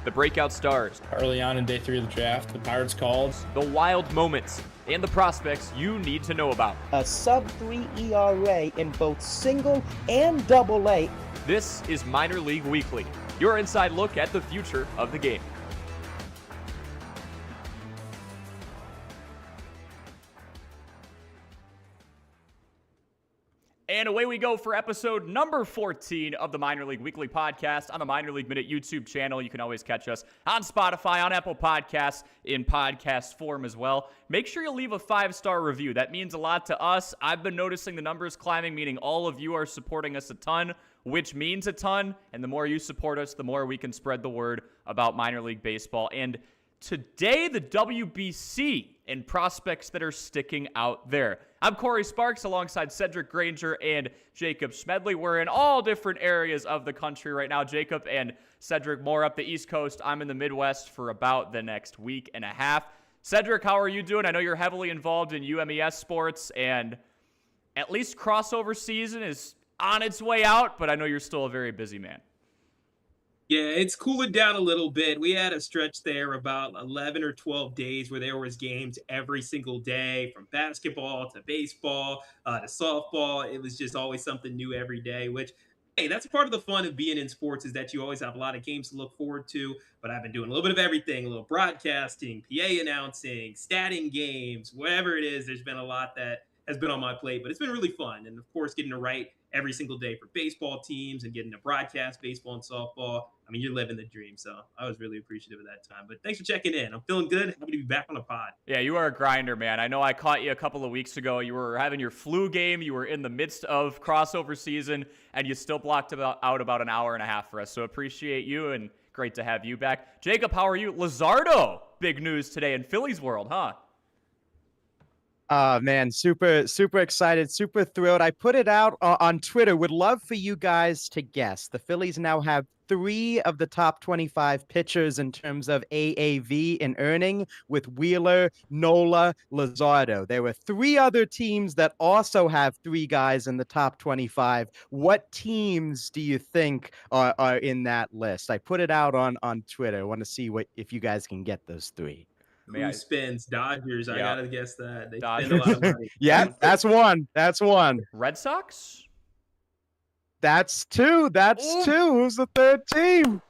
the breakout stars, early on in day 3 of the draft, the Pirates called, the wild moments, and the prospects you need to know about. A sub-3 ERA in both single and double A. This is Minor League Weekly, your inside look at the future of the game. And away we go for episode number 14 of the Minor League Weekly podcast on the Minor League Minute YouTube channel. You can always catch us on Spotify, on Apple Podcasts, in podcast form as well. Make sure you leave a 5-star review. That means a lot to us. I've been noticing the numbers climbing, meaning all of you are supporting us a ton, which means a ton. And the more you support us, the more we can spread the word about minor league baseball. And today, the WBC and prospects that are sticking out there. I'm Cory Sparks alongside Cedric Granger and Jacob Smedley. We're in all different areas of the country right now. Jacob and Cedric more up the East Coast. I'm in the Midwest for about the next week and a half. Cedric, how are you doing? I know you're heavily involved in UMES sports, and at least crossover season is on its way out, but I know you're still a very busy man. Yeah, it's cooling down a little bit. We had a stretch there about 11 or 12 days where there was games every single day, from basketball to baseball to softball. It was just always something new every day, which, hey, that's part of the fun of being in sports, is that you always have a lot of games to look forward to. But I've been doing a little bit of everything, a little broadcasting, PA announcing, statting games, whatever it is. There's been a lot that has been on my plate, but it's been really fun. And of course, getting to write every single day for baseball teams and getting to broadcast baseball and softball. I mean, you're living the dream. So I was really appreciative of that time. But thanks for checking in. I'm feeling good. Happy to be back on the pod. Yeah, you are a grinder, man. I know I caught you a couple of weeks ago. You were having your flu game. You were in the midst of crossover season, and you still blocked out about an hour and a half for us. So appreciate you, and great to have you back. Jacob, how are you? Luzardo, big news today in Phillies world, huh? Man, super excited, super thrilled. I put it out on Twitter. Would love for you guys to guess. The Phillies now have 3 of the top 25 pitchers in terms of AAV in earning, with Wheeler, Nola, Luzardo. There were 3 other teams that also have 3 guys in the top 25. What teams do you think are in that list? I put it out on Twitter. I want to see if you guys can get those 3. Who spins? Dodgers. I gotta guess that. They Dodgers. spend a lot of money. Yeah, that's one. Red Sox? That's 2. That's 2. Who's the 3rd team?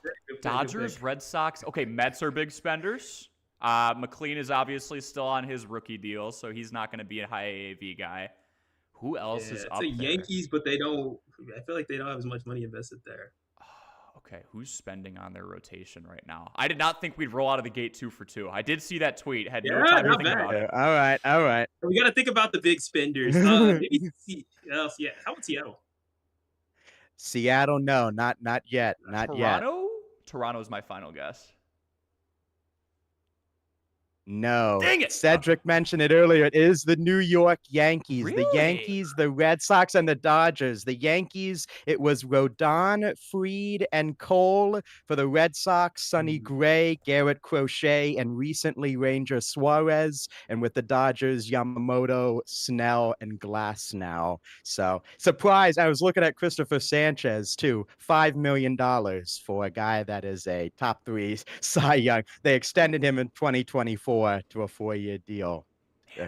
Dodgers, Red Sox. Okay, Mets are big spenders. McLean is obviously still on his rookie deal, so he's not going to be a high AAV guy. Who else is up there? Yankees, but I feel like they don't have as much money invested there. Okay, who's spending on their rotation right now? I did not think we'd roll out of the gate 2 for 2. I did see that tweet. Had no time to think about it. All right. We got to think about the big spenders. Maybe how about Seattle? Seattle, no, not yet. Not yet. Toronto's my final guess. No. Dang it. Cedric mentioned it earlier. It is the New York Yankees. Really? The Yankees, the Red Sox, and the Dodgers. The Yankees, it was Rodon, Fried, and Cole. For the Red Sox, Sonny Gray, Garrett Crochet, and recently Ranger Suarez. And with the Dodgers, Yamamoto, Snell, and Glasnow. So, surprise, I was looking at Christopher Sanchez, too. $5 million for a guy that is a top 3 Cy Young. They extended him in 2024. To a 4-year deal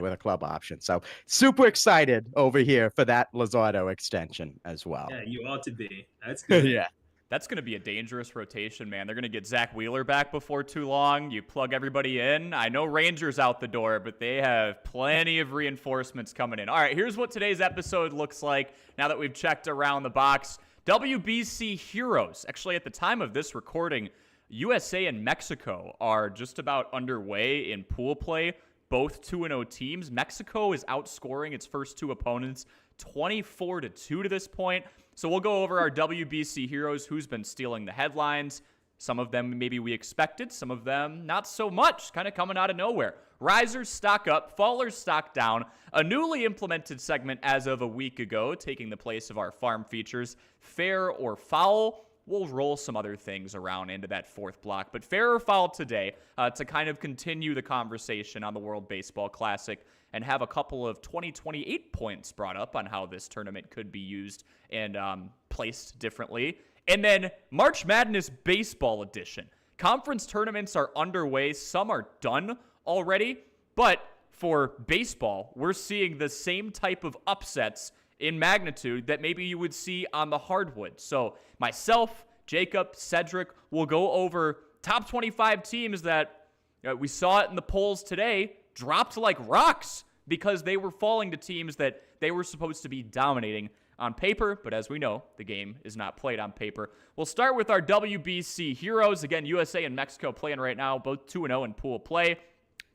with a club option. So super excited over here for that Luzardo extension as well. Yeah, you ought to be. That's good. Yeah. That's going to be a dangerous rotation, man. They're going to get Zach Wheeler back before too long. You plug everybody in. I know Rangers out the door, but they have plenty of reinforcements coming in. All right, here's what today's episode looks like now that we've checked around the box. WBC heroes. Actually, at the time of this recording, USA and Mexico are just about underway in pool play, both 2-0 teams. Mexico is outscoring its first 2 opponents 24-2 to this point. So we'll go over our WBC heroes, who's been stealing the headlines. Some of them maybe we expected, some of them not so much, kind of coming out of nowhere. Risers stock up, fallers stock down. A newly implemented segment as of a week ago, taking the place of our farm features, fair or foul. We'll roll some other things around into that 4th block. But fair or foul today to kind of continue the conversation on the World Baseball Classic and have a couple of 2028 points brought up on how this tournament could be used and placed differently. And then March Madness Baseball Edition. Conference tournaments are underway. Some are done already. But for baseball, we're seeing the same type of upsets in magnitude that maybe you would see on the hardwood. So myself, Jacob, Cedric will go over top 25 teams that we saw it in the polls today, dropped like rocks because they were falling to teams that they were supposed to be dominating on paper. But as we know, the game is not played on paper. We'll start with our WBC heroes. Again, USA and Mexico playing right now, both 2-0 in pool play.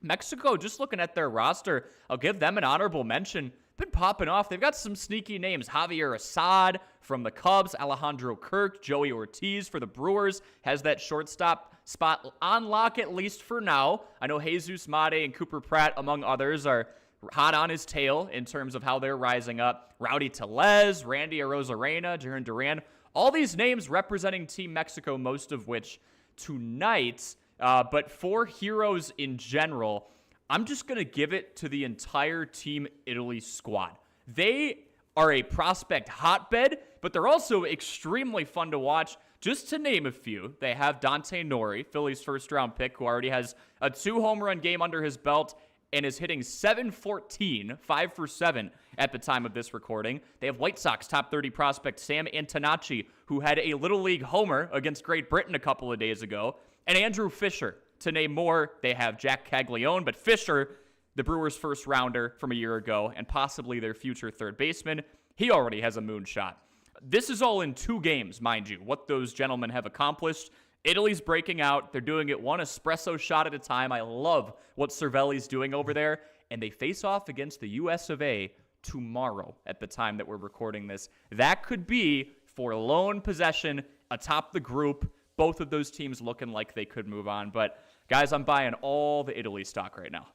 Mexico, just looking at their roster, I'll give them an honorable mention. Been popping off. They've got some sneaky names. Javier Assad from the Cubs, Alejandro Kirk, Joey Ortiz for the Brewers has that shortstop spot on lock, at least for now. I know Jesus Mate and Cooper Pratt, among others, are hot on his tail in terms of how they're rising up. Rowdy Tellez, Randy Arozarena, Jaron Duran, all these names representing Team Mexico, most of which tonight. But for heroes in general, I'm just going to give it to the entire Team Italy squad. They are a prospect hotbed, but they're also extremely fun to watch. Just to name a few, they have Dante Nori, Philly's first-round pick, who already has a 2-home-run game under his belt and is hitting .714, 5 for 7 at the time of this recording. They have White Sox top 30 prospect Sam Antonacci, who had a Little League homer against Great Britain a couple of days ago, and Andrew Fisher. To name more, they have Jack Caglione, but Fisher, the Brewers' first rounder from a year ago, and possibly their future third baseman, he already has a moonshot. This is all in 2 games, mind you, what those gentlemen have accomplished. Italy's breaking out. They're doing it one espresso shot at a time. I love what Cervelli's doing over there. And they face off against the US of A tomorrow at the time that we're recording this. That could be, for lone possession, atop the group. Both of those teams looking like they could move on. But, guys, I'm buying all the Italy stock right now.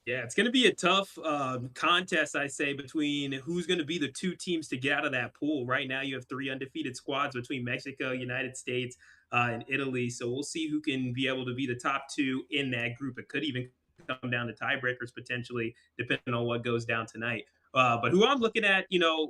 Yeah, it's going to be a tough contest, I say, between who's going to be the 2 teams to get out of that pool. Right now, you have 3 undefeated squads between Mexico, United States, and Italy. So we'll see who can be able to be the top 2 in that group. It could even come down to tiebreakers potentially, depending on what goes down tonight. But who I'm looking at,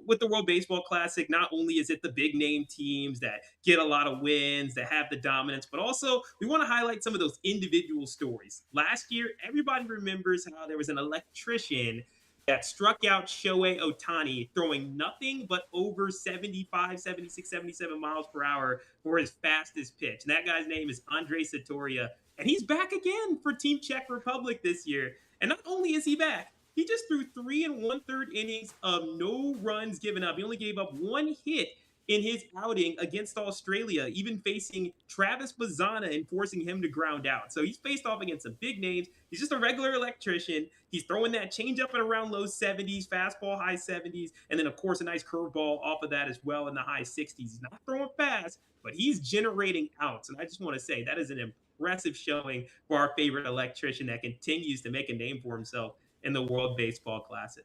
with the World Baseball Classic, not only is it the big name teams that get a lot of wins, that have the dominance, but also we want to highlight some of those individual stories. Last year, everybody remembers how there was an electrician that struck out Shohei Ohtani, throwing nothing but over 75, 76, 77 miles per hour for his fastest pitch. And that guy's name is Andres Satoria. And he's back again for Team Czech Republic this year. And not only is he back, he just threw 3 1/3 innings of no runs given up. He only gave up 1 hit in his outing against Australia, even facing Travis Bazzana and forcing him to ground out. So he's faced off against some big names. He's just a regular electrician. He's throwing that changeup at around low 70s, fastball high 70s, and then, of course, a nice curveball off of that as well in the high 60s. He's not throwing fast, but he's generating outs. And I just want to say that is an impressive showing for our favorite electrician that continues to make a name for himself in the World Baseball Classic.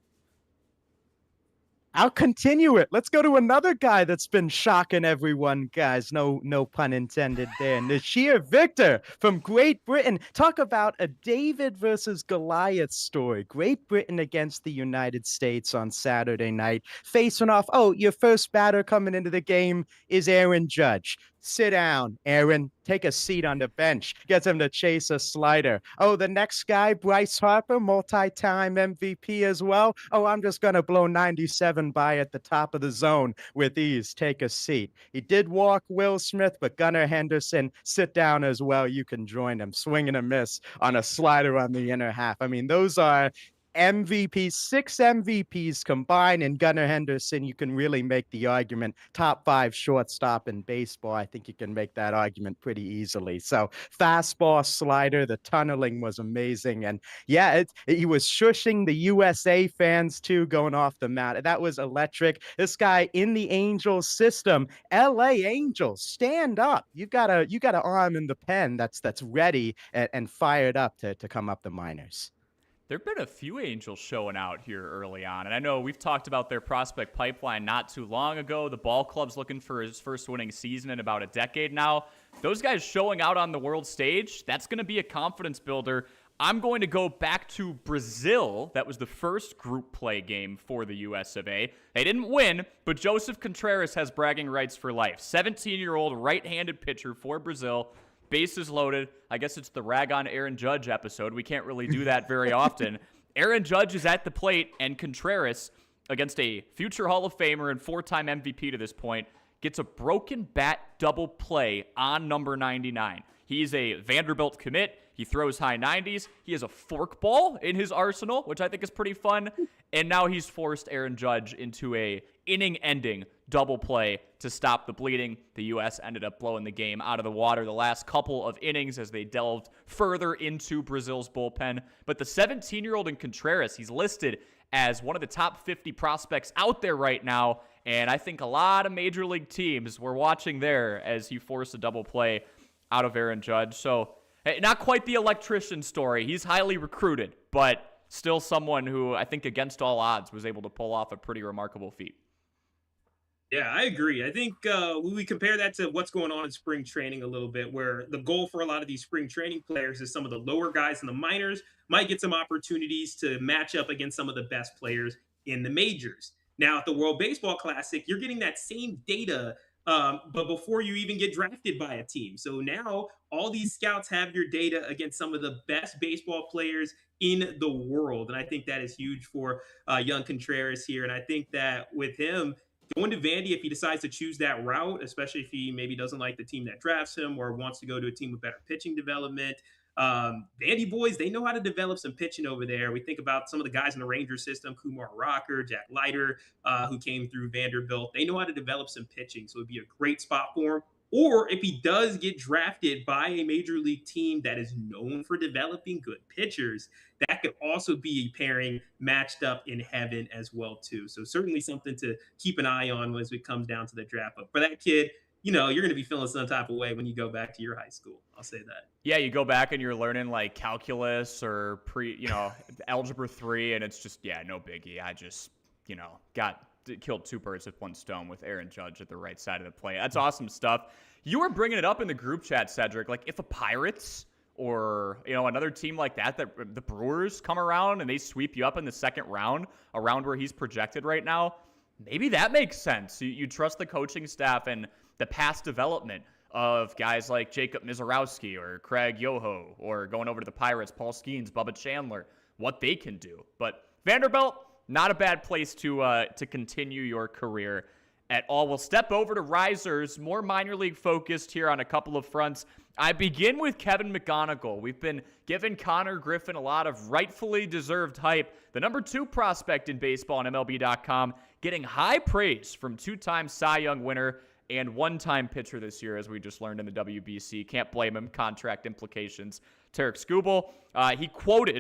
I'll continue it. Let's go to another guy that's been shocking everyone, guys. No pun intended there. Nashir Victor from Great Britain. Talk about a David versus Goliath story. Great Britain against the United States on Saturday night. Facing off, your first batter coming into the game is Aaron Judge. Sit down, Aaron. Take a seat on the bench. Gets him to chase a slider. The next guy, Bryce Harper, multi-time MVP as well. I'm just going to blow 97 by at the top of the zone with ease. Take a seat. He did walk Will Smith, but Gunnar Henderson, sit down as well. You can join him. Swing and a miss on a slider on the inner half. I mean, those are MVPs, 6 MVPs combined, and Gunnar Henderson, you can really make the argument top 5 shortstop in baseball. I think you can make that argument pretty easily. So fastball, slider, the tunneling was amazing. And yeah, he was shushing the USA fans too, going off the mat. That was electric. This guy in the Angels system, LA Angels, stand up. You got an arm in the pen that's ready and fired up to come up the minors. There have been a few Angels showing out here early on, and I know we've talked about their prospect pipeline not too long ago. The ball club's looking for his first winning season in about a decade now. Those guys showing out on the world stage, that's going to be a confidence builder. I'm going to go back to Brazil. That was the first group play game for the US of A. They didn't win, but Joseph Contreras has bragging rights for life. 17-year-old right-handed pitcher for Brazil. Bases loaded. I guess it's the rag on Aaron Judge episode. We can't really do that very often. Aaron Judge is at the plate, and Contreras, against a future Hall of Famer and 4-time MVP to this point, gets a broken bat double play on number 99. He's a Vanderbilt commit. He throws high 90s. He has a forkball in his arsenal, which I think is pretty fun. And now he's forced Aaron Judge into a inning-ending double play to stop the bleeding. The U.S. ended up blowing the game out of the water the last couple of innings as they delved further into Brazil's bullpen. But the 17-year-old in Contreras, he's listed as one of the top 50 prospects out there right now. And I think a lot of major league teams were watching there as he forced a double play out of Aaron Judge. So not quite the electrician story. He's highly recruited, but still someone who I think against all odds was able to pull off a pretty remarkable feat. Yeah, I agree. I think when we compare that to what's going on in spring training a little bit, where the goal for a lot of these spring training players is some of the lower guys in the minors might get some opportunities to match up against some of the best players in the majors. Now, at the World Baseball Classic, you're getting that same data, but before you even get drafted by a team. So now all these scouts have your data against some of the best baseball players in the world. And I think that is huge for young Contreras here. And I think that with him, going to Vandy, if he decides to choose that route, especially if he maybe doesn't like the team that drafts him or wants to go to a team with better pitching development, Vandy boys, they know how to develop some pitching over there. We think about some of the guys in the Ranger system, Kumar Rocker, Jack Leiter, who came through Vanderbilt. They know how to develop some pitching, so it'd be a great spot for him. Or if he does get drafted by a major league team that is known for developing good pitchers, that could also be a pairing matched up in heaven as well, too. So certainly something to keep an eye on as it comes down to the draft. But for that kid, you know, you're going to be feeling some type of way when you go back to your high school. I'll say that. Yeah, you go back and you're learning like calculus or algebra 3, and it's just, yeah, no biggie. I just, killed two birds with one stone with Aaron Judge at the right side of the plate. That's awesome stuff. You were bringing it up in the group chat, Cedric. Like if a Pirates or, another team like that the Brewers come around and they sweep you up in the second round, around where he's projected right now, maybe that makes sense. You trust the coaching staff and the past development of guys like Jacob Mizorowski or Craig Yoho, or going over to the Pirates, Paul Skeens, Bubba Chandler, what they can do. But Vanderbilt, not a bad place to continue your career at all. We'll step over to Risers, more minor league focused here on a couple of fronts. I begin with Kevin McGonigal. We've been giving Connor Griffin a lot of rightfully deserved hype. The number 2 prospect in baseball on MLB.com, getting high praise from 2-time Cy Young winner and 1-time pitcher this year, as we just learned in the WBC. Can't blame him. Contract implications. Tarek Skubal,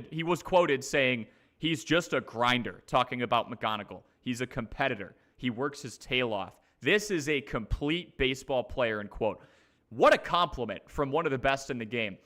he was quoted saying, he's just a grinder, talking about McGonigal. He's a competitor. He works his tail off. This is a complete baseball player, end quote. What a compliment from one of the best in the game.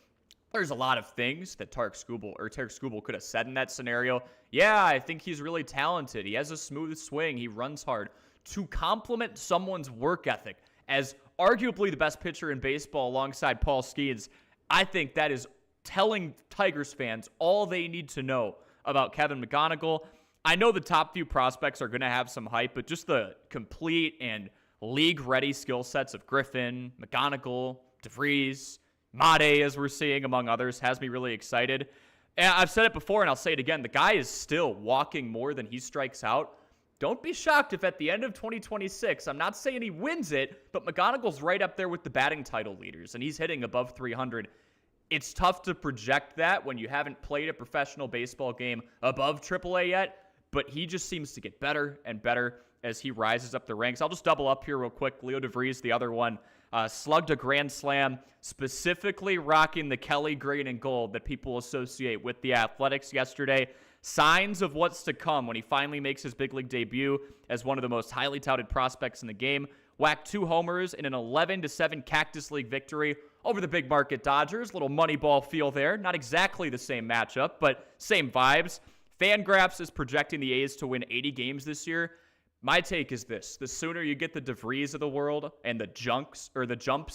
There's a lot of things that Tarek Skubal could have said in that scenario. Yeah, I think he's really talented. He has a smooth swing. He runs hard. To compliment someone's work ethic as arguably the best pitcher in baseball alongside Paul Skeens, I think that is telling Tigers fans all they need to know about Kevin McGonigal. I know the top few prospects are going to have some hype, but just the complete and league-ready skill sets of Griffin, McGonigal, DeVries, Made, as we're seeing, among others, has me really excited. And I've said it before, and I'll say it again. The guy is still walking more than he strikes out. Don't be shocked if at the end of 2026, I'm not saying he wins it, but McGonigal's right up there with the batting title leaders, and he's hitting above 300. It's tough to project that when you haven't played a professional baseball game above AAA yet, but he just seems to get better and better as he rises up the ranks. I'll just double up here real quick. Leo DeVries, the other one, slugged a grand slam, specifically rocking the Kelly green and gold that people associate with the Athletics yesterday. Signs of what's to come when he finally makes his big league debut as one of the most highly touted prospects in the game. Whacked 2 homers in an 11-7 Cactus League victory over the big market Dodgers. Little Moneyball feel there. Not exactly the same matchup, but same vibes. Fangraphs is projecting the A's to win 80 games this year. My take is this: the sooner you get the DeVries of the world and the jumps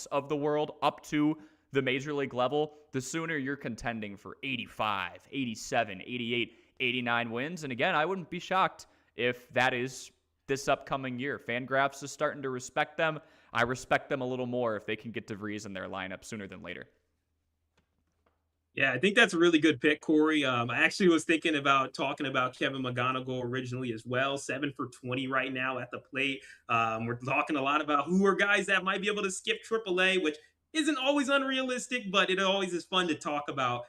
of the world up to the major league level, the sooner you're contending for 85, 87, 88, 89 wins. And again, I wouldn't be shocked if that is this upcoming year. Fangraphs is starting to respect them. I respect them a little more if they can get DeVries in their lineup sooner than later. Yeah, I think that's a really good pick, Corey. I actually was thinking about talking about Kevin McGonigal originally as well. 7 for 20 right now at the plate. We're talking a lot about who are guys that might be able to skip AAA, which isn't always unrealistic, but it always is fun to talk about.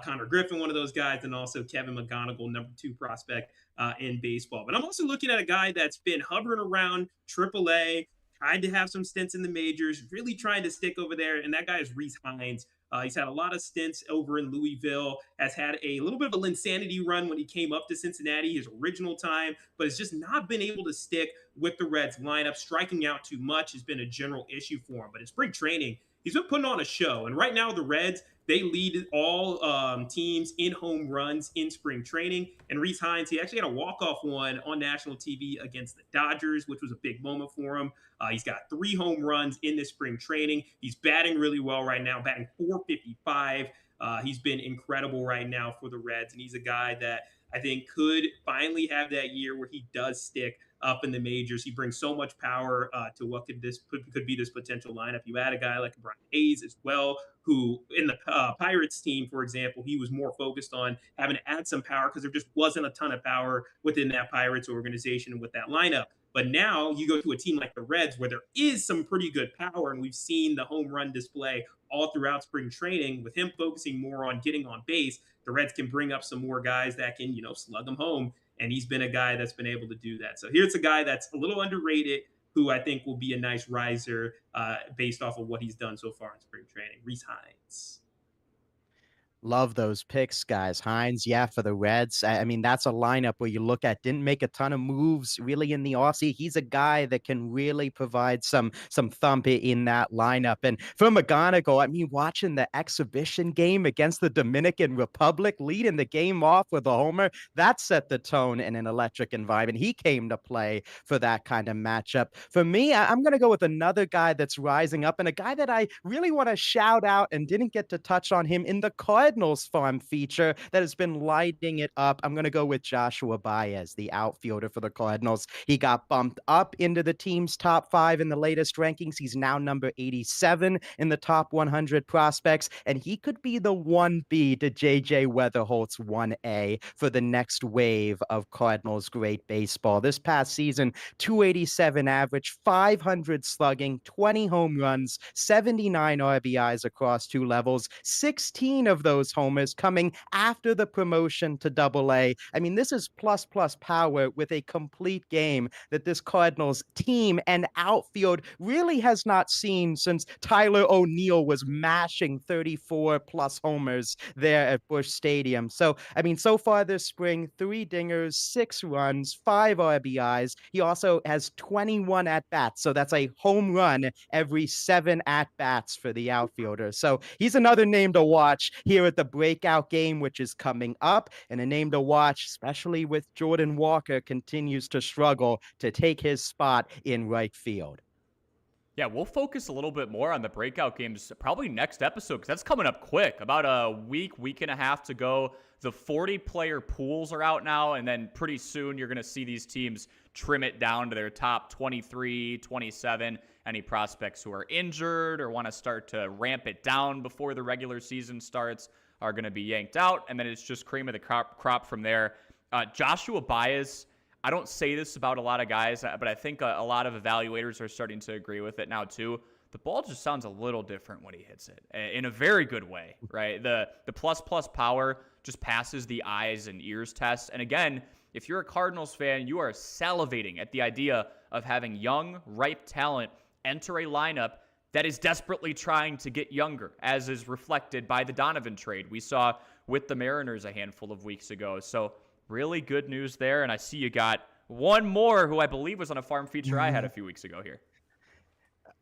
Connor Griffin, one of those guys, and also Kevin McGonigal, number 2 prospect in baseball. But I'm also looking at a guy that's been hovering around AAA, tried to have some stints in the majors, really trying to stick over there, and that guy is Reese Hines. He's had a lot of stints over in Louisville, has had a little bit of a Linsanity run when he came up to Cincinnati, his original time, but has just not been able to stick with the Reds lineup. Striking out too much has been a general issue for him. But in spring training, he's been putting on a show. And right now, the Reds, they lead all teams in home runs in spring training. And Reese Hines, he actually had a walk-off one on national TV against the Dodgers, which was a big moment for him. He's got 3 home runs in this spring training. He's batting really well right now, batting .455. He's been incredible right now for the Reds, and he's a guy that I think could finally have that year where he does stick up in the majors. He brings so much power to what could be this potential lineup. You add a guy like Brian Hayes as well, who in the Pirates team, for example, he was more focused on having to add some power because there just wasn't a ton of power within that Pirates organization with that lineup. But now you go to a team like the Reds where there is some pretty good power, and we've seen the home run display all throughout spring training. With him focusing more on getting on base, the Reds can bring up some more guys that can, slug them home. And he's been a guy that's been able to do that. So here's a guy that's a little underrated, who I think will be a nice riser based off of what he's done so far in spring training. Reese Hines. Love those picks, guys. Hines, yeah, for the Reds. I mean, that's a lineup where you look at, didn't make a ton of moves really in the offseason. He's a guy that can really provide some thump in that lineup. And for McGonigal, I mean, watching the exhibition game against the Dominican Republic, leading the game off with a homer, that set the tone in an electric environment. He came to play for that kind of matchup. For me, I'm going to go with another guy that's rising up, and a guy that I really want to shout out and didn't get to touch on him in the Cardinals farm feature that has been lighting it up. I'm going to go with Joshua Baez, the outfielder for the Cardinals. He got bumped up into the team's top 5 in the latest rankings. He's now number 87 in the top 100 prospects, and he could be the 1B to JJ Weatherholt's 1A for the next wave of Cardinals great baseball. This past season, 287 average, 500 slugging, 20 home runs, 79 RBIs across 2 levels, 16 of those homers coming after the promotion to AA. I mean, this is plus power with a complete game that this Cardinals team and outfield really has not seen since Tyler O'Neill was mashing 34 plus homers there at Busch Stadium. So, I mean, so far this spring, 3 dingers, 6 runs, 5 RBIs. He also has 21 at-bats, so that's a home run every 7 at-bats for the outfielder. So he's another name to watch here at the breakout game, which is coming up, and a name to watch, especially with Jordan Walker continues to struggle to take his spot in right field. Yeah, we'll focus a little bit more on the breakout games probably next episode, because that's coming up quick. About a week and a half to go. The 40-player pools are out now, and then pretty soon you're going to see these teams trim it down to their top 23, 27. Any prospects who are injured or want to start to ramp it down before the regular season starts are going to be yanked out, and then it's just cream of the crop from there. Joshua Baez, I don't say this about a lot of guys, but I think a lot of evaluators are starting to agree with it now too. The ball just sounds a little different when he hits it, in a very good way, right? The plus power just passes the eyes and ears test. And again, if you're a Cardinals fan, you are salivating at the idea of having young, ripe talent enter a lineup that is desperately trying to get younger, as is reflected by the Donovan trade we saw with the Mariners a handful of weeks ago. So really good news there. And I see you got one more who I believe was on a farm feature I had a few weeks ago here.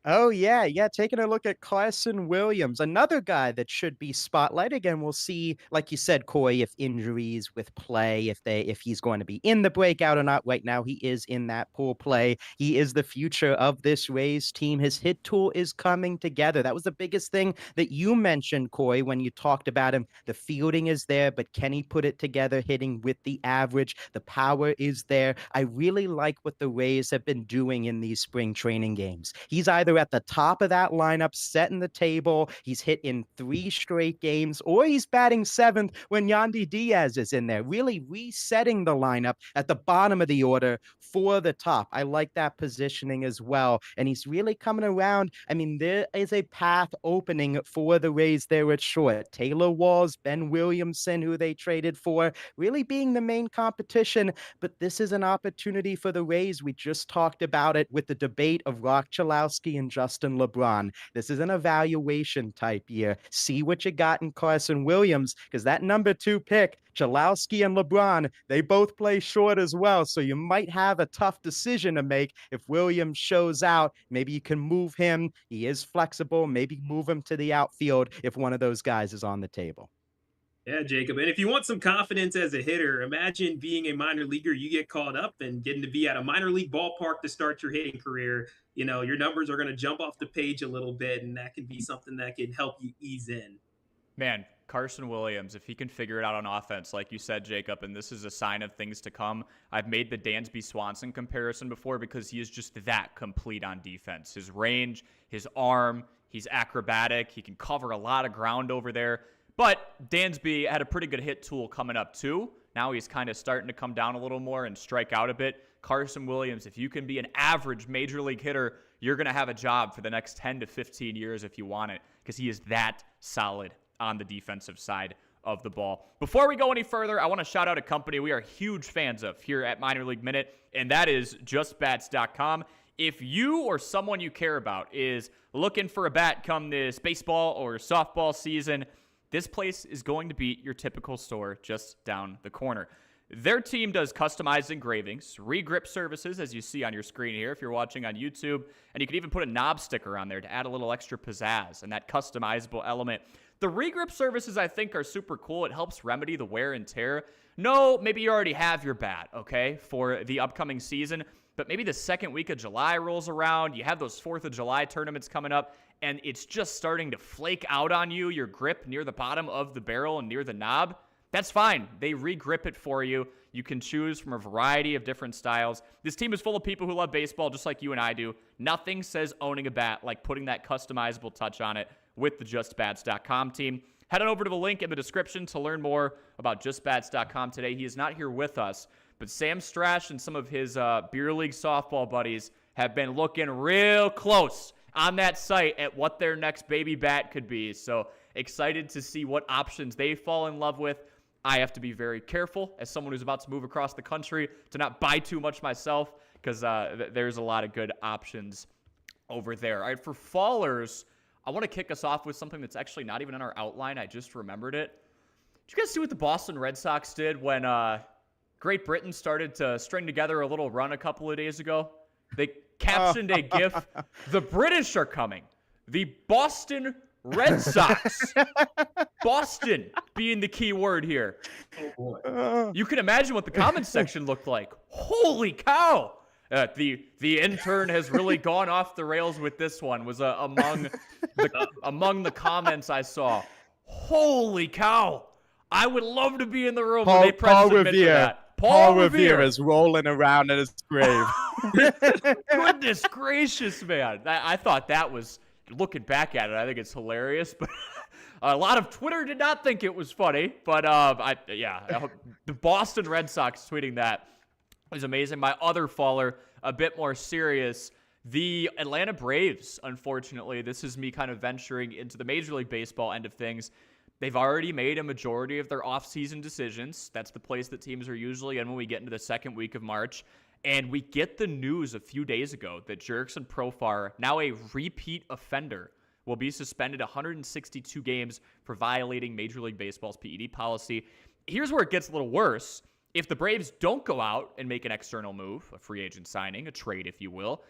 Oh, yeah, yeah, taking a look at Carson Williams, another guy that should be spotlighted. Again, we'll see, like you said, Coy, if injuries with play, if he's going to be in the breakout or not. Right now, he is in that pool play. He is the future of this Rays team. His hit tool is coming together. That was the biggest thing that you mentioned, Coy, when you talked about him. The fielding is there, but can he put it together, hitting with the average? The power is there. I really like what the Rays have been doing in these spring training games. He's either at the top of that lineup, setting the table, he's hit in 3 straight games, or he's batting 7th when Yandy Diaz is in there, really resetting the lineup at the bottom of the order for the top. I like that positioning as well, and he's really coming around. I mean, there is a path opening for the Rays there at short. Taylor Walls, Ben Williamson, who they traded for, really being the main competition, but this is an opportunity for the Rays. We just talked about it with the debate of Rock Chalowski and Justin LeBron. This is an evaluation type year. See what you got in Carson Williams, because that number 2 pick, Chalowski and LeBron, they both play short as well. So you might have a tough decision to make if Williams shows out. Maybe you can move him. He is flexible. Maybe move him to the outfield if one of those guys is on the table. Yeah, Jacob. And if you want some confidence as a hitter, imagine being a minor leaguer. You get called up and getting to be at a minor league ballpark to start your hitting career. You know, your numbers are going to jump off the page a little bit, and that can be something that can help you ease in. Man, Carson Williams, if he can figure it out on offense, like you said, Jacob, and this is a sign of things to come. I've made the Dansby Swanson comparison before because he is just that complete on defense. His range, his arm, he's acrobatic. He can cover a lot of ground over there. But Dansby had a pretty good hit tool coming up too. Now he's kind of starting to come down a little more and strike out a bit. Carson Williams, if you can be an average major league hitter, you're going to have a job for the next 10 to 15 years if you want it, because he is that solid on the defensive side of the ball. Before we go any further, I want to shout out a company we are huge fans of here at Minor League Minute, and that is JustBats.com. If you or someone you care about is looking for a bat come this baseball or softball season, this place is going to be your typical store just down the corner. Their team does customized engravings, regrip services, as you see on your screen here if you're watching on YouTube, and you can even put a knob sticker on there to add a little extra pizzazz and that customizable element. The regrip services, I think, are super cool. It helps remedy the wear and tear. No, maybe you already have your bat, okay, for the upcoming season, but maybe the second week of July rolls around, you have those 4th of July tournaments coming up, and it's just starting to flake out on you, your grip near the bottom of the barrel and near the knob. That's fine. They re-grip it for you. You can choose from a variety of different styles. This team is full of people who love baseball just like you and I do. Nothing says owning a bat like putting that customizable touch on it with the JustBats.com team. Head on over to the link in the description to learn more about JustBats.com today. He is not here with us, but Sam Strash and some of his beer league softball buddies have been looking real close on that site at what their next baby bat could be. So excited to see what options they fall in love with. I have to be very careful as someone who's about to move across the country to not buy too much myself, because there's a lot of good options over there. All right, for fallers, I want to kick us off with something that's actually not even in our outline. I just remembered it. Did you guys see what the Boston Red Sox did when Great Britain started to string together a little run a couple of days ago? They captioned a GIF. The British are coming. The Boston Red Sox. Boston being the key word here. Oh, boy. You can imagine what the comments section looked like. Holy cow. The intern has really gone off the rails with this one, was among the comments I saw. Holy cow. I would love to be in the room when they press submit to that. Paul Revere is rolling around in his grave. Goodness gracious, man. I thought that was, looking back at it, I think it's hilarious. But a lot of Twitter did not think it was funny. But, the Boston Red Sox tweeting that was amazing. My other faller, a bit more serious, the Atlanta Braves, unfortunately. This is me kind of venturing into the Major League Baseball end of things. They've already made a majority of their offseason decisions. That's the place that teams are usually in when we get into the second week of March. And we get the news a few days ago that Jurickson Profar, now a repeat offender, will be suspended 162 games for violating Major League Baseball's PED policy. Here's where it gets a little worse. If the Braves don't go out and make an external move, a free agent signing, a trade, if you will,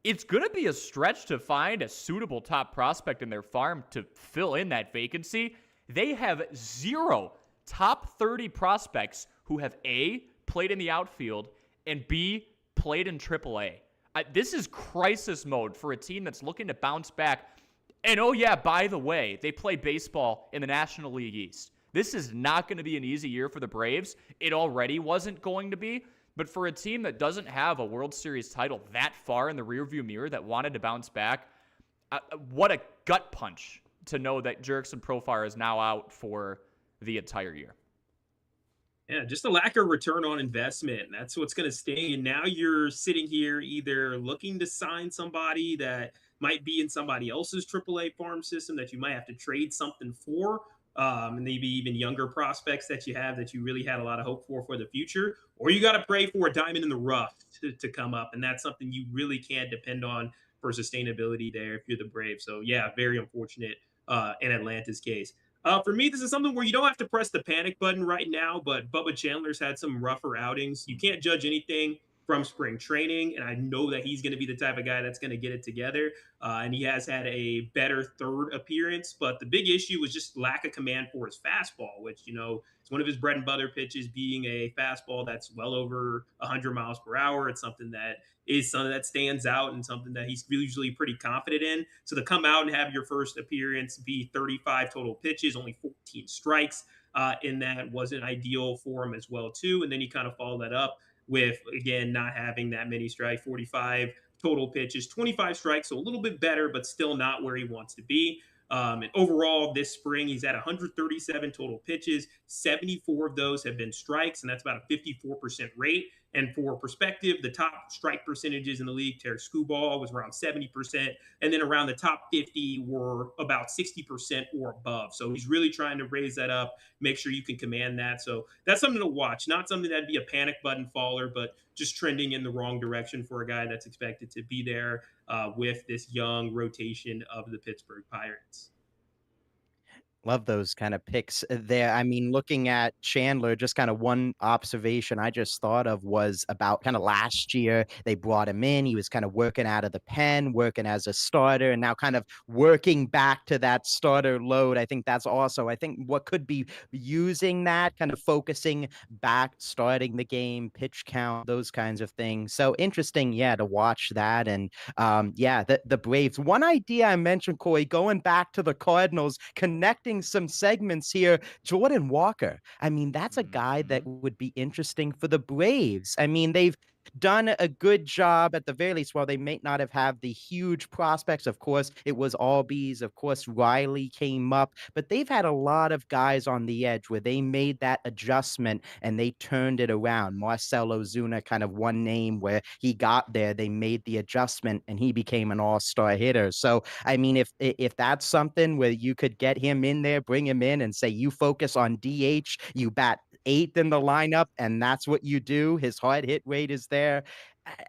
it's going to be a stretch to find a suitable top prospect in their farm to fill in that vacancy. They have 0 top 30 prospects who have A, played in the outfield, and B, played in AAA. This is crisis mode for a team that's looking to bounce back. And oh yeah, by the way, they play baseball in the National League East. This is not going to be an easy year for the Braves. It already wasn't going to be. But for a team that doesn't have a World Series title that far in the rearview mirror that wanted to bounce back, what a gut punch to know that Jurickson Profar is now out for the entire year. Yeah, just a lack of return on investment. That's what's going to sting. And now you're sitting here either looking to sign somebody that might be in somebody else's AAA farm system that you might have to trade something for, and maybe even younger prospects that you have that you really had a lot of hope for the future, or you got to pray for a diamond in the rough to come up. And that's something you really can't depend on for sustainability there if you're the Braves. So, yeah, very unfortunate in Atlanta's case. For me, this is something where you don't have to press the panic button right now, but Bubba Chandler's had some rougher outings. You can't judge anything from spring training, and I know that he's going to be the type of guy that's going to get it together. And he has had a better third appearance, but the big issue was just lack of command for his fastball, which, it's one of his bread and butter pitches, being a fastball that's well over 100 miles per hour. It's something that stands out and something that he's usually pretty confident in. So to come out and have your first appearance be 35 total pitches, only 14 strikes in that wasn't ideal for him as well too. And then you kind of follow that up with, again, not having that many strikes, 45 total pitches, 25 strikes, so a little bit better, but still not where he wants to be. And overall, this spring, he's at 137 total pitches. 74 of those have been strikes, and that's about a 54% rate. And for perspective, the top strike percentages in the league, Terry Skubal was around 70%, and then around the top 50 were about 60% or above. So he's really trying to raise that up, make sure you can command that. So that's something to watch. Not something that'd be a panic button faller, but just trending in the wrong direction for a guy that's expected to be there with this young rotation of the Pittsburgh Pirates. Love those kind of picks there. I mean, looking at Chandler, just kind of one observation I just thought of was about kind of last year. They brought him in. He was kind of working out of the pen, working as a starter, and now kind of working back to that starter load. I think that's also, I think, what could be using that, kind of focusing back, starting the game, pitch count, those kinds of things. So interesting, yeah, to watch that. And yeah, the Braves. One idea I mentioned, Cory, going back to the Cardinals, connecting some segments here. Jordan Walker. I mean, that's a guy that would be interesting for the Braves. I mean, they've done a good job at the very least. While they may not have the huge prospects, of course, it was Albies. Of course, Riley came up, but they've had a lot of guys on the edge where they made that adjustment and they turned it around. Marcell Ozuna, kind of one name where he got there, they made the adjustment and he became an all-star hitter. So, I mean, if that's something where you could get him in there, bring him in and say, you focus on DH, you bat 8th in the lineup, and that's what you do. His hard hit rate is there.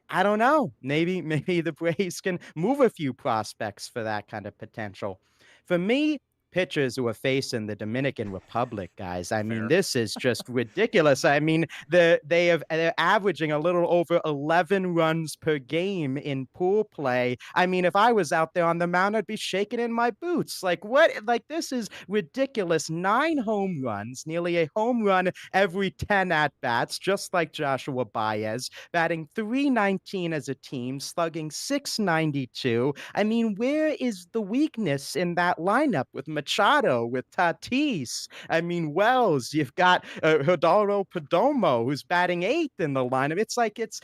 I don't know. Maybe the Braves can move a few prospects for that kind of potential. For me, pitchers who are facing the Dominican Republic, guys. I mean, this is just ridiculous. I mean, they're averaging a little over 11 runs per game in pool play. I mean, if I was out there on the mound, I'd be shaking in my boots. Like, what? Like, this is ridiculous. 9 home runs, nearly a home run every 10 at-bats, just like Joshua Baez, batting .319 as a team, slugging .692. I mean, where is the weakness in that lineup with Machado, with Tatis? I mean, Wells, you've got Hidalgo Perdomo, who's batting 8th in the lineup. It's like, it's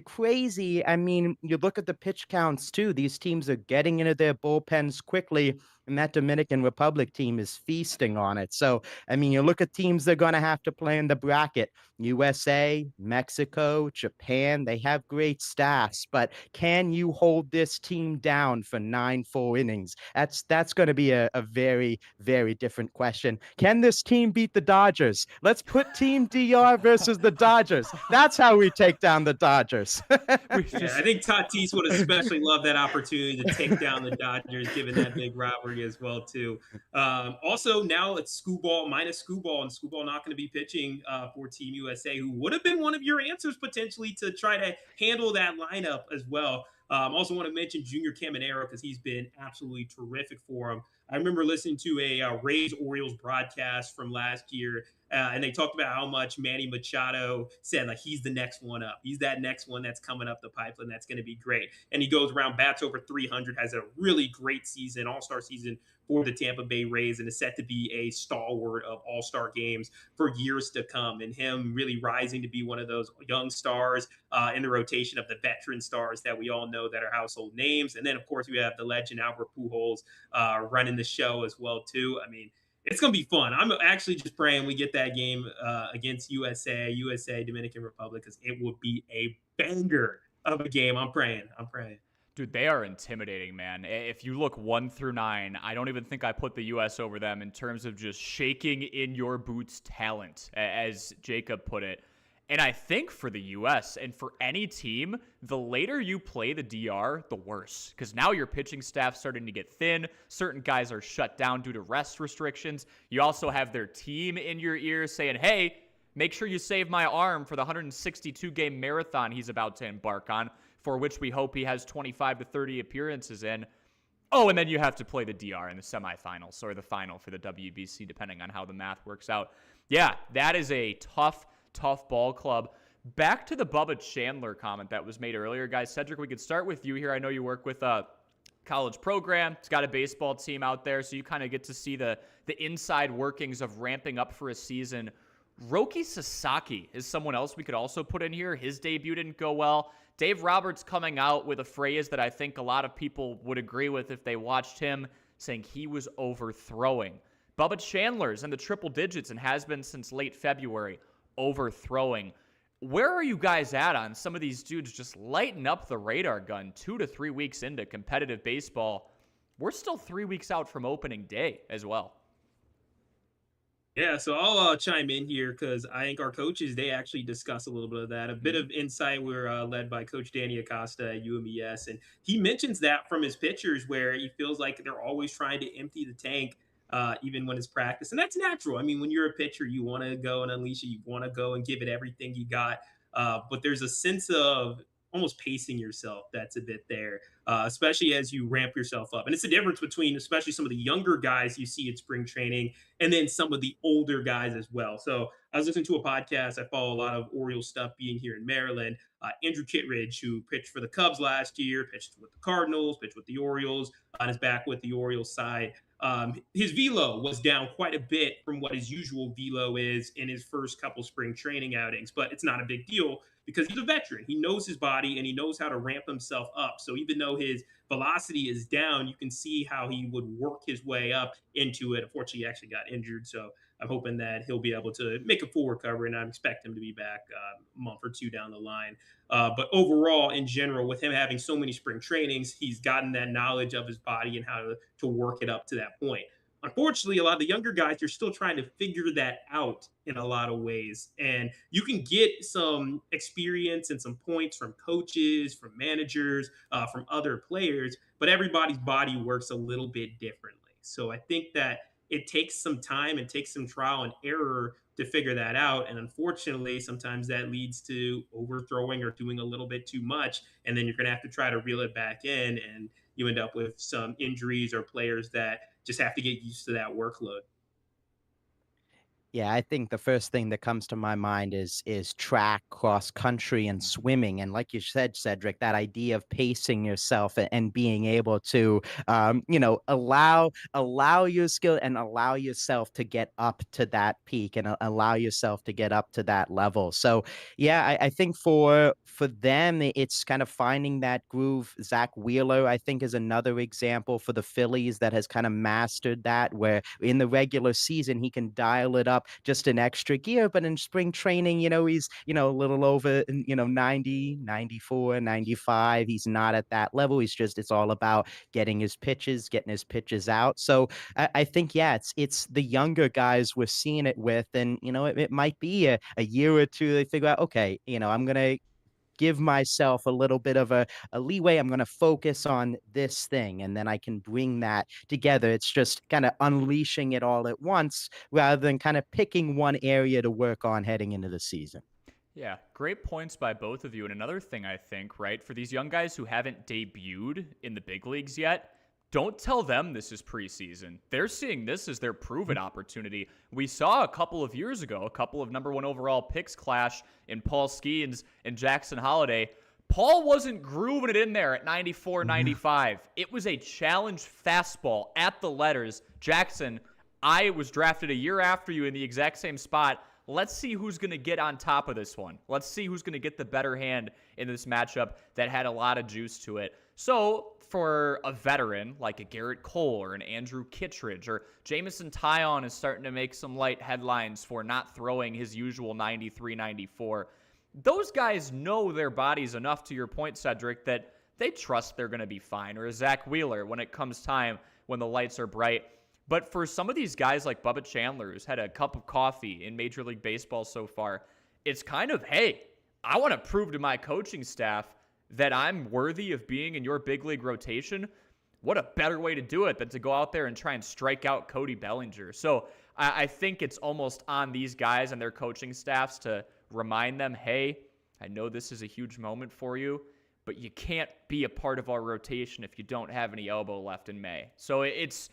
crazy. I mean, you look at the pitch counts too. These teams are getting into their bullpens quickly, and that Dominican Republic team is feasting on it. So, I mean, you look at teams they're going to have to play in the bracket. USA, Mexico, Japan, they have great stats, but can you hold this team down for 9 full innings? That's going to be a very, very different question. Can this team beat the Dodgers? Let's put Team DR versus the Dodgers. That's how we take down the Dodgers. Yeah, I think Tatis would especially love that opportunity to take down the Dodgers, given that big rivalry as well too. Also, now it's Skubal minus Skubal, and Skubal not going to be pitching for Team USA, who would have been one of your answers potentially to try to handle that lineup as well. Also want to mention Junior Caminero because he's been absolutely terrific for him. I remember listening to a Rays Orioles broadcast from last year, and they talked about how much Manny Machado said like he's the next one up. He's that next one that's coming up the pipeline. That's going to be great. And he goes around, bats over 300, has a really great season, All-Star season for the Tampa Bay Rays, and is set to be a stalwart of All-Star games for years to come. And him really rising to be one of those young stars in the rotation of the veteran stars that we all know that are household names. And then, of course, we have the legend Albert Pujols running the show as well too. I mean, it's gonna be fun. I'm actually just praying we get that game against USA, Dominican Republic, because it would be a banger of a game. I'm praying. I'm praying. Dude, they are intimidating, man. If you look 1 through 9, I don't even think I put the U.S. over them in terms of just shaking in your boots talent, as Jacob put it. And I think for the U.S. and for any team, the later you play the DR, the worse. Because now your pitching staff's starting to get thin. Certain guys are shut down due to rest restrictions. You also have their team in your ear saying, hey, make sure you save my arm for the 162-game marathon he's about to embark on, for which we hope he has 25 to 30 appearances in. Oh, and then you have to play the DR in the semifinals or the final for the WBC, depending on how the math works out. Yeah, that is a tough ball club. Back to the Bubba Chandler comment that was made earlier, guys. Cedric, we could start with you here. I know you work with a college program. It's got a baseball team out there, so you kind of get to see the inside workings of ramping up for a season. Roki Sasaki is someone else we could also put in here. His debut didn't go well. Dave Roberts coming out with a phrase that I think a lot of people would agree with if they watched him, saying he was overthrowing. Bubba Chandler's in the triple digits and has been since late February, overthrowing. Where are you guys at on some of these dudes just lighting up the radar gun 2 to 3 weeks into competitive baseball? We're still 3 weeks out from opening day as well. Yeah, so I'll chime in here because I think our coaches, they actually discuss a little bit of that. A bit of insight. We're led by Coach Danny Acosta at UMES, and he mentions that from his pitchers where he feels like they're always trying to empty the tank, even when it's practice. And that's natural. I mean, when you're a pitcher, you want to go and unleash it, you want to go and give it everything you got. But there's a sense of almost pacing yourself that's a bit there, especially as you ramp yourself up. And it's a difference between, especially some of the younger guys you see at spring training and then some of the older guys as well. So I was listening to a podcast. I follow a lot of Orioles stuff being here in Maryland. Andrew Kittredge, who pitched for the Cubs last year, pitched with the Cardinals, pitched with the Orioles, on his back with the Orioles side. His velo was down quite a bit from what his usual velo is in his first couple spring training outings, but it's not a big deal because he's a veteran. He knows his body and he knows how to ramp himself up. So even though his velocity is down, you can see how he would work his way up into it. Unfortunately, he actually got injured. So I'm hoping that he'll be able to make a full recovery, and I expect him to be back a month or two down the line. But overall, in general, with him having so many spring trainings, he's gotten that knowledge of his body and how to work it up to that point. Unfortunately, a lot of the younger guys are still trying to figure that out in a lot of ways. And you can get some experience and some points from coaches, from managers, from other players, but everybody's body works a little bit differently. So I think that it takes some time and takes some trial and error to figure that out. And unfortunately, sometimes that leads to overthrowing or doing a little bit too much. And then you're going to have to try to reel it back in. And you end up with some injuries or players that just have to get used to that workload. Yeah, I think the first thing that comes to my mind is track, cross country, and swimming. And like you said, Cedric, that idea of pacing yourself and being able to, allow your skill and allow yourself to get up to that peak and allow yourself to get up to that level. So yeah, I think for them, it's kind of finding that groove. Zach Wheeler, I think, is another example for the Phillies that has kind of mastered that, where in the regular season he can dial it up just an extra gear, but in spring training, he's, a little over, 90, 94, 95. He's not at that level. It's all about getting his pitches out. So I think, yeah, it's the younger guys we're seeing it with, and, it might be a year or two. They figure out, okay, I'm going to give myself a little bit of a leeway. I'm going to focus on this thing, and then I can bring that together. It's just kind of unleashing it all at once rather than kind of picking one area to work on heading into the season. Yeah, great points by both of you. And another thing I think, right, for these young guys who haven't debuted in the big leagues yet, don't tell them this is preseason. They're seeing this as their proven opportunity. We saw a couple of years ago, a couple of number one overall picks clash in Paul Skeens and Jackson Holiday. Paul wasn't grooving it in there at 94, 95. It was a challenge fastball at the letters. Jackson, I was drafted a year after you in the exact same spot. Let's see who's going to get on top of this one. Let's see who's going to get the better hand in this matchup that had a lot of juice to it. So for a veteran like a Garrett Cole or an Andrew Kittredge or Jamison Tyon is starting to make some light headlines for not throwing his usual 93, 94. Those guys know their bodies enough, to your point, Cedric, that they trust they're going to be fine. Or a Zach Wheeler when it comes time when the lights are bright. But for some of these guys like Bubba Chandler, who's had a cup of coffee in Major League Baseball so far, it's kind of, hey, I want to prove to my coaching staff that I'm worthy of being in your big league rotation. What a better way to do it than to go out there and try and strike out Cody Bellinger. So I think it's almost on these guys and their coaching staffs to remind them, hey, I know this is a huge moment for you, but you can't be a part of our rotation if you don't have any elbow left in May. So it's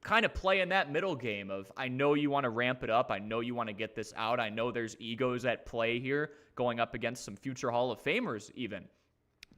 kind of playing that middle game of, I know you want to ramp it up. I know you want to get this out. I know there's egos at play here going up against some future Hall of Famers even.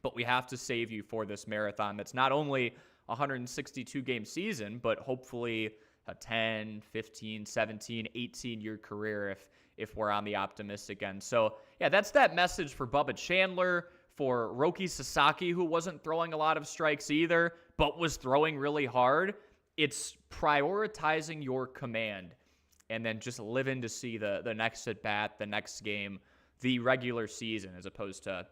But we have to save you for this marathon that's not only a 162-game season, but hopefully a 10, 15, 17, 18-year career if we're on the optimistic end. So, yeah, that's that message for Bubba Chandler, for Roki Sasaki, who wasn't throwing a lot of strikes either, but was throwing really hard. It's prioritizing your command and then just living to see the next at-bat, the next game, the regular season, as opposed to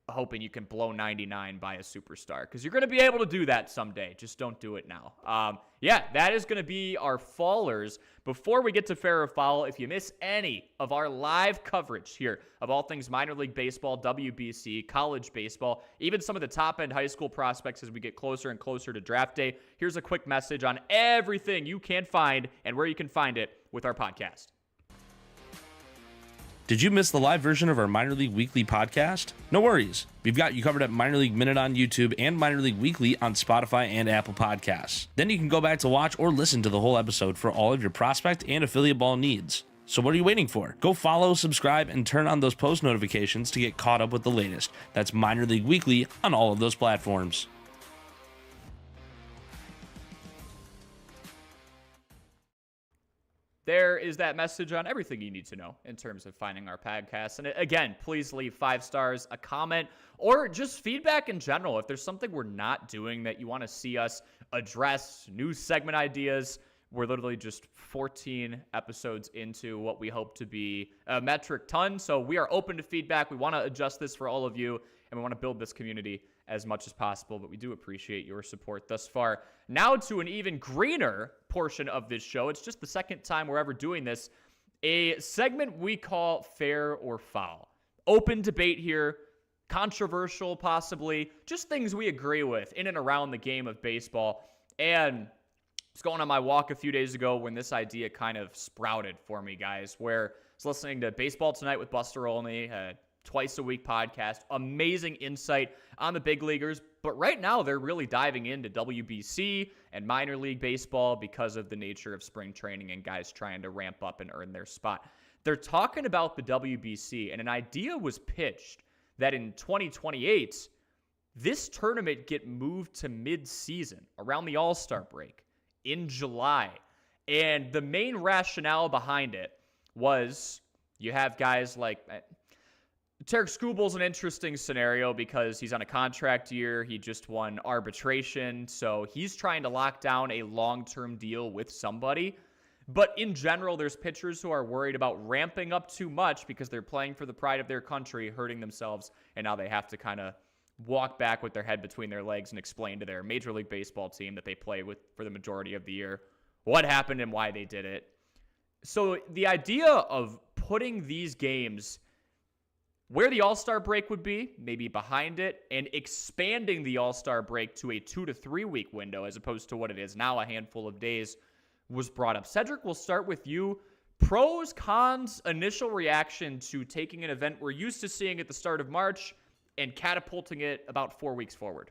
hoping you can blow 99 by a superstar, because you're going to be able to do that someday. Just don't do it now. Yeah, that is going to be our fallers. Before we get to fair or foul, if you miss any of our live coverage here of all things minor league baseball, WBC, college baseball, even some of the top-end high school prospects as we get closer and closer to draft day, here's a quick message on everything you can find and where you can find it with our podcast. Did you miss the live version of our Minor League Weekly podcast? No worries. We've got you covered at Minor League Minute on YouTube and Minor League Weekly on Spotify and Apple Podcasts. Then you can go back to watch or listen to the whole episode for all of your prospect and affiliate ball needs. So what are you waiting for? Go follow, subscribe, and turn on those post notifications to get caught up with the latest. That's Minor League Weekly on all of those platforms. There is that message on everything you need to know in terms of finding our podcast. And again, please leave 5 stars, a comment, or just feedback in general. If there's something we're not doing that you want to see us address, new segment ideas, we're literally just 14 episodes into what we hope to be a metric ton. So we are open to feedback. We want to adjust this for all of you, and we want to build this community as much as possible, but we do appreciate your support thus far. Now to an even greener portion of this show. It's just the second time we're ever doing this. A segment we call Fair or Foul. Open debate here, controversial possibly, just things we agree with in and around the game of baseball. And I was going on my walk a few days ago when this idea kind of sprouted for me, guys, where I was listening to Baseball Tonight with Buster Olney, twice a week podcast, amazing insight on the big leaguers. But right now they're really diving into WBC and minor league baseball because of the nature of spring training and guys trying to ramp up and earn their spot. They're talking about the WBC, and an idea was pitched that in 2028, this tournament get moved to mid-season around the All-Star break in July. And the main rationale behind it was you have guys like Tarek Skubal's an interesting scenario because he's on a contract year. He just won arbitration, so he's trying to lock down a long-term deal with somebody. But in general, there's pitchers who are worried about ramping up too much because they're playing for the pride of their country, hurting themselves, and now they have to kind of walk back with their head between their legs and explain to their Major League Baseball team that they play with for the majority of the year what happened and why they did it. So the idea of putting these games where the All-Star break would be, maybe behind it, and expanding the All-Star break to a 2 to 3 week window as opposed to what it is now, a handful of days, was brought up. Cedric, we'll start with you. Pros, cons, initial reaction to taking an event we're used to seeing at the start of March and catapulting it about 4 weeks forward.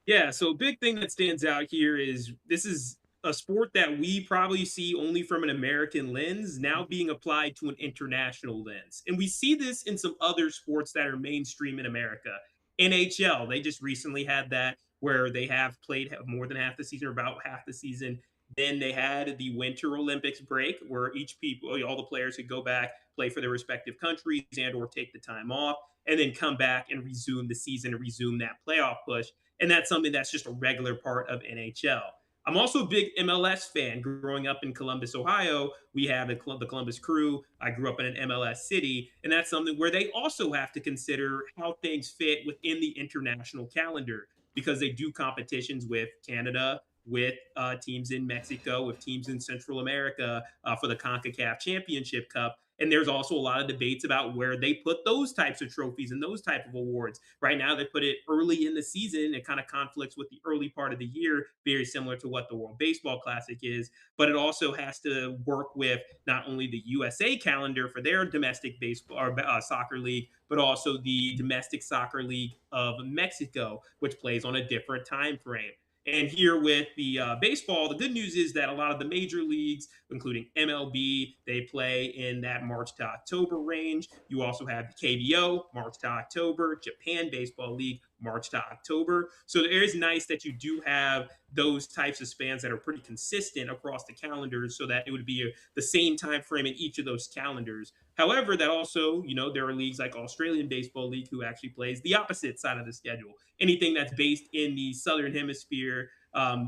Yeah, so a big thing that stands out here is this is a sport that we probably see only from an American lens now being applied to an international lens. And we see this in some other sports that are mainstream in America. NHL, they just recently had that where they have played more than half the season or about half the season. Then they had the Winter Olympics break where each people, all the players could go back, play for their respective countries and or take the time off and then come back and resume the season and resume that playoff push, and that's something that's just a regular part of NHL. I'm also a big MLS fan. Growing up in Columbus, Ohio, we have the Columbus Crew. I grew up in an MLS city, and that's something where they also have to consider how things fit within the international calendar because they do competitions with Canada, with teams in Mexico, with teams in Central America for the CONCACAF Championship Cup. And there's also a lot of debates about where they put those types of trophies and those type of awards. Right now, they put it early in the season. It kind of conflicts with the early part of the year, very similar to what the World Baseball Classic is. But it also has to work with not only the USA calendar for their domestic baseball or soccer league, but also the domestic soccer league of Mexico, which plays on a different time frame. And here with the baseball, the good news is that a lot of the major leagues, including MLB, they play in that March to October range. You also have the KBO, March to October, Japan Baseball League, March to October. So it is nice that you do have those types of spans that are pretty consistent across the calendars so that it would be the same time frame in each of those calendars. However, that also, there are leagues like Australian Baseball League who actually plays the opposite side of the schedule. Anything that's based in the Southern Hemisphere,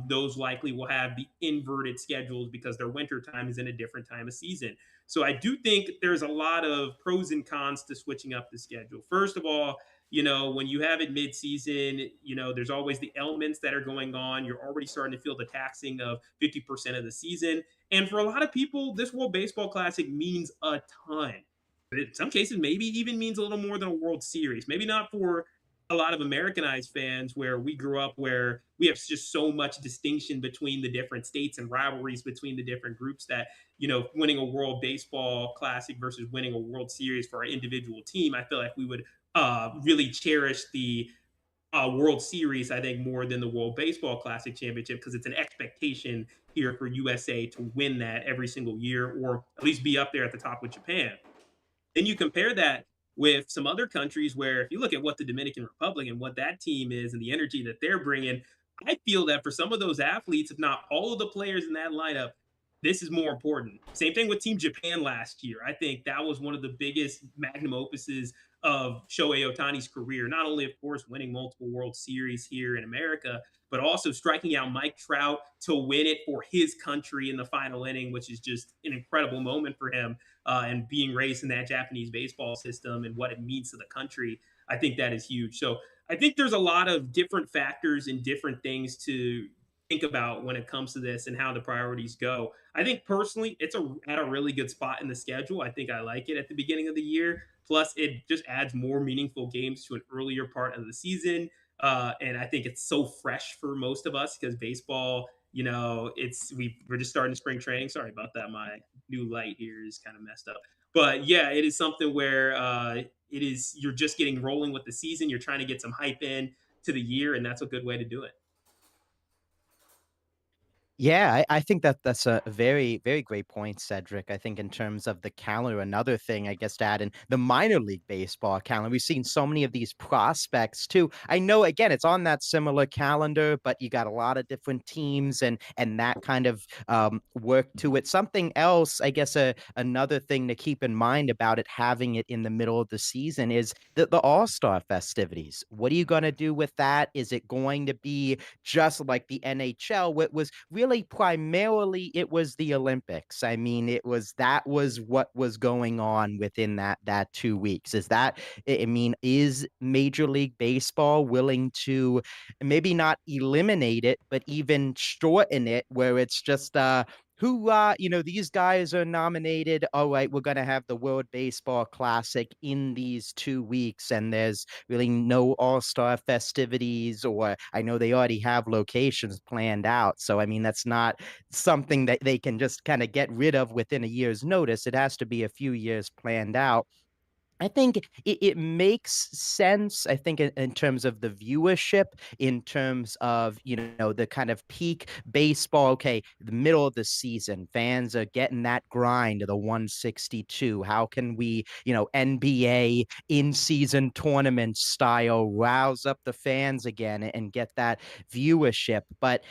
those likely will have the inverted schedules because their winter time is in a different time of season. So I do think there's a lot of pros and cons to switching up the schedule. First of all, when you have it mid-season, there's always the elements that are going on. You're already starting to feel the taxing of 50% of the season. And for a lot of people, this World Baseball Classic means a ton. But in some cases, maybe even means a little more than a World Series. Maybe not for a lot of Americanized fans where we grew up, where we have just so much distinction between the different states and rivalries between the different groups that, winning a World Baseball Classic versus winning a World Series for our individual team, I feel like we would really cherish the World Series, I think, more than the World Baseball Classic Championship because it's an expectation here for USA to win that every single year or at least be up there at the top with Japan. Then you compare that with some other countries where if you look at what the Dominican Republic and what that team is and the energy that they're bringing, I feel that for some of those athletes, if not all of the players in that lineup, this is more important. Same thing with Team Japan last year. I think that was one of the biggest magnum opuses of Shohei Otani's career. Not only, of course, winning multiple World Series here in America, but also striking out Mike Trout to win it for his country in the final inning, which is just an incredible moment for him. And being raised in that Japanese baseball system and what it means to the country, I think that is huge. So I think there's a lot of different factors and different things to think about when it comes to this and how the priorities go. I think personally, it's at a really good spot in the schedule. I think I like it at the beginning of the year. Plus, it just adds more meaningful games to an earlier part of the season. And I think it's so fresh for most of us because baseball, we're just starting spring training. Sorry about that. My new light here is kind of messed up. But yeah, it is something where you're just getting rolling with the season. You're trying to get some hype in to the year, and that's a good way to do it. Yeah, I think that's a very, very great point, Cedric. I think in terms of the calendar, another thing I guess to add in the minor league baseball calendar, we've seen so many of these prospects too. I know again it's on that similar calendar, but you got a lot of different teams and that kind of work to it. Something else, I guess, another thing to keep in mind about it having it in the middle of the season is the All-Star festivities. What are you going to do with that? Is it going to be just like the NHL? What was really primarily it was the Olympics. I mean, that was what was going on within that 2 weeks. Is Major League Baseball willing to maybe not eliminate it, but even shorten it where it's just these guys are nominated. All right, we're going to have the World Baseball Classic in these 2 weeks, and there's really no all-star festivities, or I know they already have locations planned out. So, I mean, that's not something that they can just kind of get rid of within a year's notice. It has to be a few years planned out. I think it makes sense. I think in terms of the viewership, in terms of, the kind of peak baseball, okay, the middle of the season, fans are getting that grind of the 162. How can we, NBA in-season tournament style rouse up the fans again and get that viewership? But,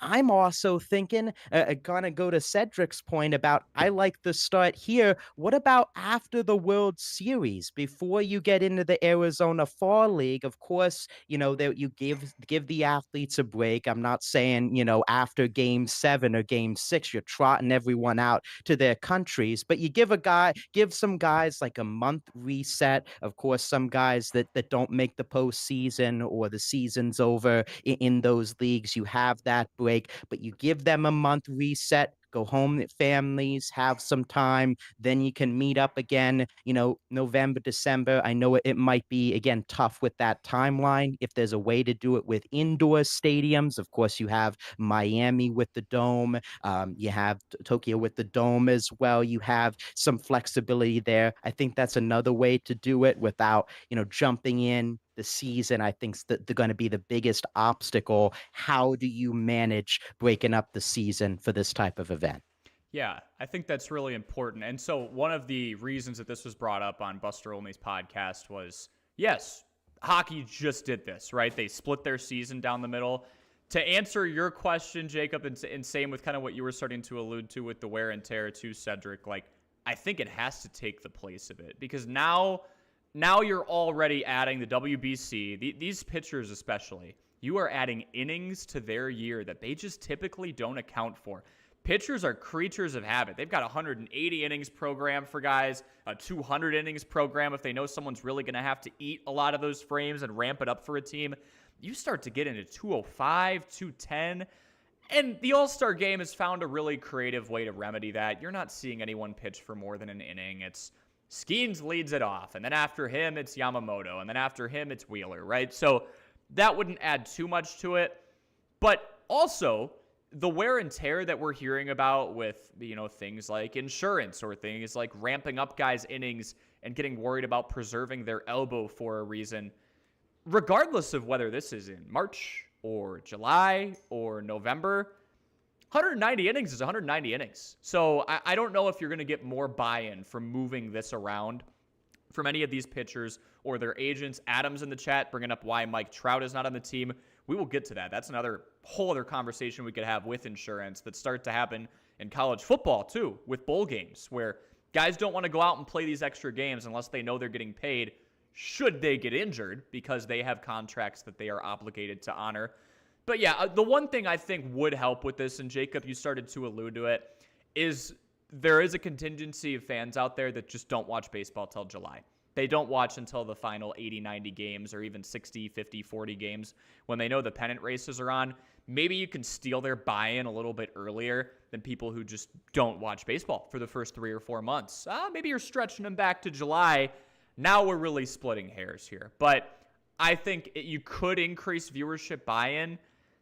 I'm also thinking, gonna go to Cedric's point about I like the start here. What about after the World Series, before you get into the Arizona Fall League? Of course, that you give the athletes a break. I'm not saying, after game 7 or game 6, you're trotting everyone out to their countries, but you give some guys like a month reset. Of course, some guys that don't make the postseason or the season's over in those leagues, you have that break, but you give them a month reset, go home with families, have some time, then you can meet up again, November, December. I know it might be, again, tough with that timeline. If there's a way to do it with indoor stadiums, of course, you have Miami with the Dome. You have Tokyo with the Dome as well. You have some flexibility there. I think that's another way to do it without, jumping in the season. I think that they're going to be the biggest obstacle. How do you manage breaking up the season for this type of event? Yeah, I think that's really important. And so one of the reasons that this was brought up on Buster Olney's podcast was, yes, hockey just did this, right? They split their season down the middle. To answer your question, Jacob, and same with kind of what you were starting to allude to with the wear and tear too, Cedric, like, I think it has to take the place of it, because now you're already adding the WBC, these pitchers especially, you are adding innings to their year that they just typically don't account for. Pitchers are creatures of habit. They've got a 180 innings program for guys, a 200 innings program if they know someone's really going to have to eat a lot of those frames and ramp it up for a team. You start to get into 205, 210, and the All-Star game has found a really creative way to remedy that. You're not seeing anyone pitch for more than an inning. It's Skeens leads it off, and then after him, it's Yamamoto, and then after him, it's Wheeler, right? So that wouldn't add too much to it. But also, the wear and tear that we're hearing about with, things like insurance or things like ramping up guys' innings and getting worried about preserving their elbow for a reason, regardless of whether this is in March or July or November, 190 innings is 190 innings. So I don't know if you're going to get more buy-in from moving this around from any of these pitchers or their agents. Adam's in the chat bringing up why Mike Trout is not on the team. We will get to that. That's another whole other conversation we could have with insurance that start to happen in college football too, with bowl games where guys don't want to go out and play these extra games unless they know they're getting paid should they get injured because they have contracts that they are obligated to honor. But yeah, the one thing I think would help with this, and Jacob, you started to allude to it, is there is a contingency of fans out there that just don't watch baseball till July. They don't watch until the final 80, 90 games or even 60, 50, 40 games when they know the pennant races are on. Maybe you can steal their buy-in a little bit earlier than people who just don't watch baseball for the first 3 or 4 months. Maybe you're stretching them back to July. Now we're really splitting hairs here. But I think you could increase viewership buy-in.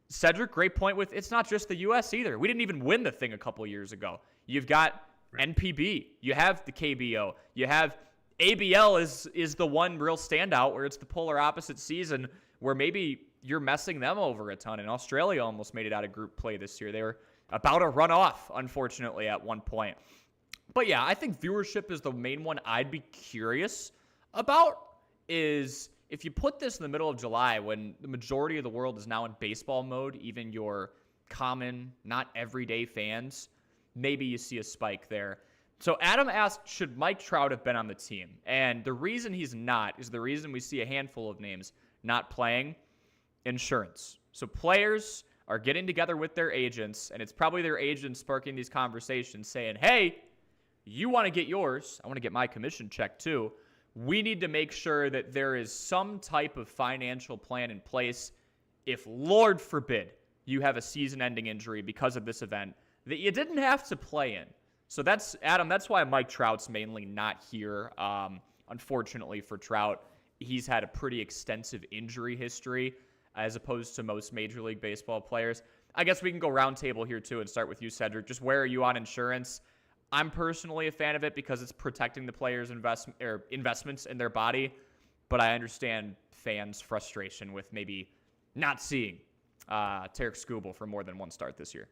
Cedric, great point with it's not just the U.S. either. We didn't even win the thing a couple years ago. You've got NPB. You have the KBO. You have ABL is the one real standout where it's the polar opposite season where maybe you're messing them over a ton. And Australia almost made it out of group play this year. They were about to run off, unfortunately, at one point. But yeah, I think viewership is the main one I'd be curious about is if you put this in the middle of July when the majority of the world is now in baseball mode, even your common, not everyday fans, maybe you see a spike there. So Adam asked, should Mike Trout have been on the team? And the reason he's not is the reason we see a handful of names not playing: insurance. So players are getting together with their agents, and it's probably their agents sparking these conversations saying, hey, you want to get yours. I want to get my commission check too. We need to make sure that there is some type of financial plan in place if, Lord forbid, you have a season-ending injury because of this event. that you didn't have to play in. So that's, Adam, that's why Mike Trout's mainly not here. Unfortunately for Trout, he's had a pretty extensive injury history as opposed to most Major League Baseball players. I guess we can go round table here too and start with you, Cedric. Just where are you on insurance? I'm personally a fan of it because it's protecting the players' investments in their body, but I understand fans' frustration with maybe not seeing Tarek Skubal for more than one start this year.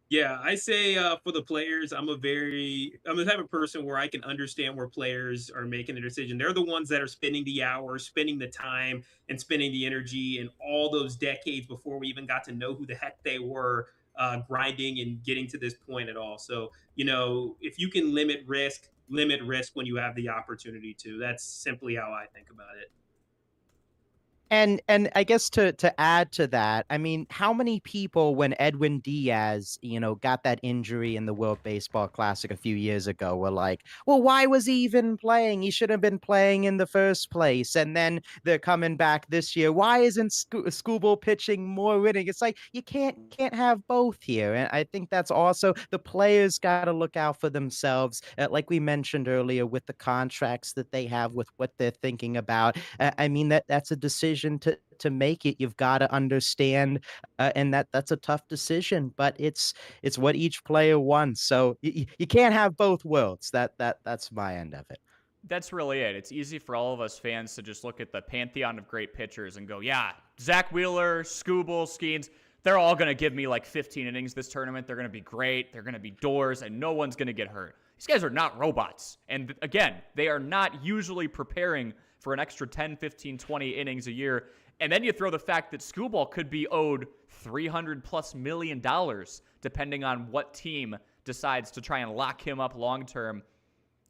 Yeah, I say for the players, I'm the type of person where I can understand where players are making a decision. They're the ones that are spending the hours, spending the time, and spending the energy and all those decades before we even got to know who the heck they were, grinding and getting to this point at all. So, if you can limit risk when you have the opportunity to. That's simply how I think about it. And I guess to add to that, I mean, how many people when Edwin Diaz, got that injury in the World Baseball Classic a few years ago were like, well, why was he even playing? He should have been playing in the first place. And then they're coming back this year. Why isn't Skubal pitching more winning? It's like you can't have both here. And I think that's also the players got to look out for themselves. Like we mentioned earlier, with the contracts that they have, with what they're thinking about. I mean, that's a decision to make it. You've got to understand, and that's a tough decision, but it's what each player wants. So you can't have both worlds. That's my end of it. That's really it. It's easy for all of us fans to just look at the pantheon of great pitchers and go, yeah, Zach Wheeler, Skubal, Skeens, they're all going to give me like 15 innings this tournament. They're going to be great. They're going to be doors, and no one's going to get hurt. These guys are not robots. And again, they are not usually preparing for an extra 10, 15, 20 innings a year. And then you throw the fact that Skubal could be owed $300+ million, depending on what team decides to try and lock him up long term,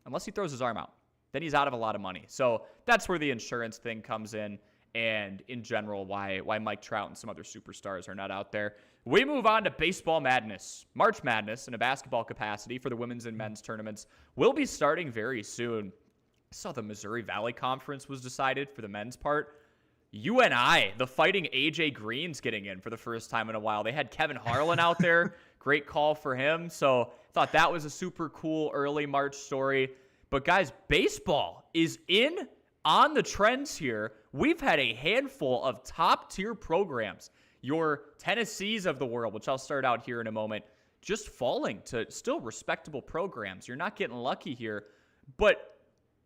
unless he throws his arm out. Then he's out of a lot of money. So that's where the insurance thing comes in, and in general, why Mike Trout and some other superstars are not out there. We move on to baseball madness. March Madness in a basketball capacity for the women's and men's tournaments will be starting very soon. I saw the Missouri Valley Conference was decided for the men's part. UNI, the Fighting AJ Green's getting in for the first time in a while. They had Kevin Harlan out there. Great call for him. So thought that was a super cool early March story. But guys, baseball is in on the trends here. We've had a handful of top tier programs. Your Tennessees of the world, which I'll start out here in a moment, just falling to still respectable programs. You're not getting lucky here. But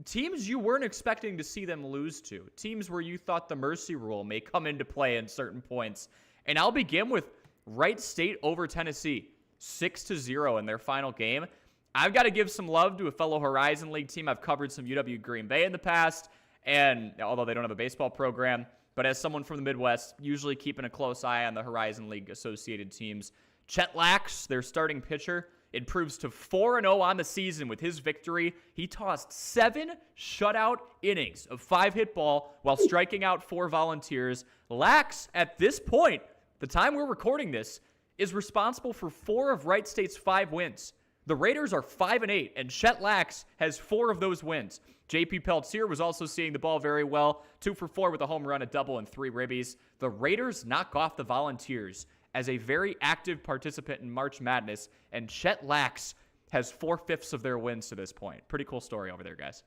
teams you weren't expecting to see them lose to. Teams where you thought the mercy rule may come into play in certain points. And I'll begin with Wright State over Tennessee, 6-0 in their final game. I've got to give some love to a fellow Horizon League team. I've covered some UW Green Bay in the past, and although they don't have a baseball program, but as someone from the Midwest, usually keeping a close eye on the Horizon League associated teams. Chet Lax, their starting pitcher, improves to 4-0 on the season with his victory. He tossed 7 shutout innings of 5-hit ball while striking out 4 volunteers. Lax, at this point, the time we're recording this, is responsible for 4 of Wright State's 5 wins. The Raiders are 5-8, and Chet Lax has 4 of those wins. JP Peltier was also seeing the ball very well, 2 for 4 with a home run, a double, and 3 ribbies. The Raiders knock off the Volunteers as a very active participant in March Madness, and Chet Lax has 4/5 of their wins to this point. Pretty cool story over there, guys.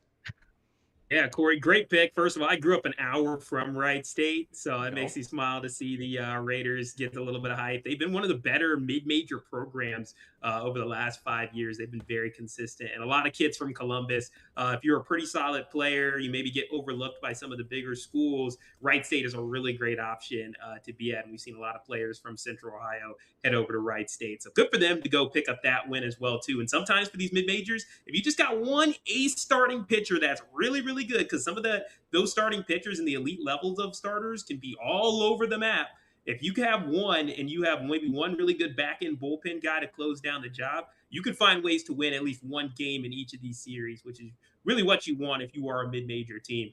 Yeah, Cory, great pick. First of all, I grew up an hour from Wright State, so it makes me smile to see the Raiders get a little bit of hype. They've been one of the better mid-major programs over the last 5 years. They've been very consistent, and a lot of kids from Columbus. If you're a pretty solid player, you maybe get overlooked by some of the bigger schools. Wright State is a really great option to be at, and we've seen a lot of players from Central Ohio head over to Wright State. So good for them to go pick up that win as well, too. And sometimes for these mid-majors, if you just got one ace starting pitcher that's really, really good, because some of those starting pitchers in the elite levels of starters can be all over the map. If you have one and you have maybe one really good back-end bullpen guy to close down the job, you can find ways to win at least one game in each of these series, which is really what you want if you are a mid-major team.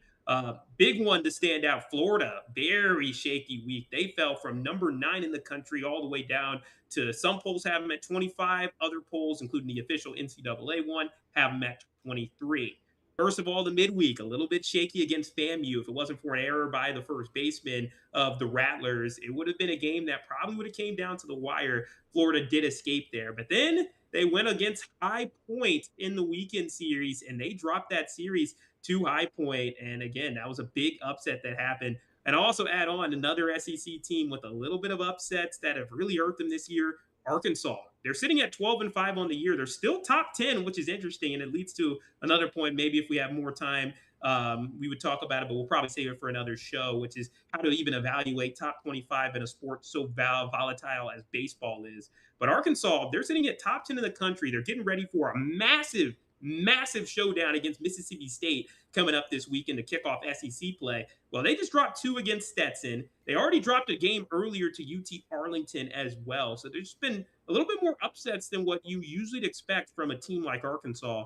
Big one to stand out, Florida, very shaky week. They fell from number 9 in the country all the way down to some polls have them at 25. Other polls, including the official NCAA one, have them at 23. First of all, the midweek, a little bit shaky against FAMU. If it wasn't for an error by the first baseman of the Rattlers, it would have been a game that probably would have came down to the wire. Florida did escape there. But then they went against High Point in the weekend series, and they dropped that series to High Point. And again, that was a big upset that happened. And also add on another SEC team with a little bit of upsets that have really hurt them this year. Arkansas. They're sitting at 12-5 on the year. They're still top 10, which is interesting, and it leads to another point. Maybe if we have more time, we would talk about it, but we'll probably save it for another show, which is how to even evaluate top 25 in a sport so volatile as baseball is. But Arkansas, they're sitting at top 10 in the country. They're getting ready for a massive showdown against Mississippi State coming up this weekend to kick off SEC play. Well, they just dropped 2 against Stetson. They already dropped a game earlier to UT Arlington as well. So there's been a little bit more upsets than what you usually expect from a team like Arkansas,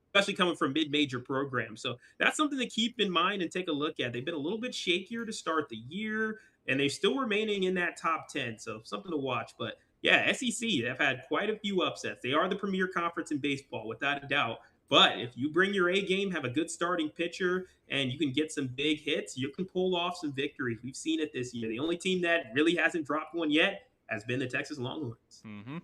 especially coming from mid-major programs. So that's something to keep in mind and take a look at. They've been a little bit shakier to start the year, and they're still remaining in that top 10. So something to watch. But yeah, SEC, they've had quite a few upsets. They are the premier conference in baseball, without a doubt. But if you bring your A game, have a good starting pitcher, and you can get some big hits, you can pull off some victories. We've seen it this year. The only team that really hasn't dropped one yet has been the Texas Longhorns. Mm-hmm.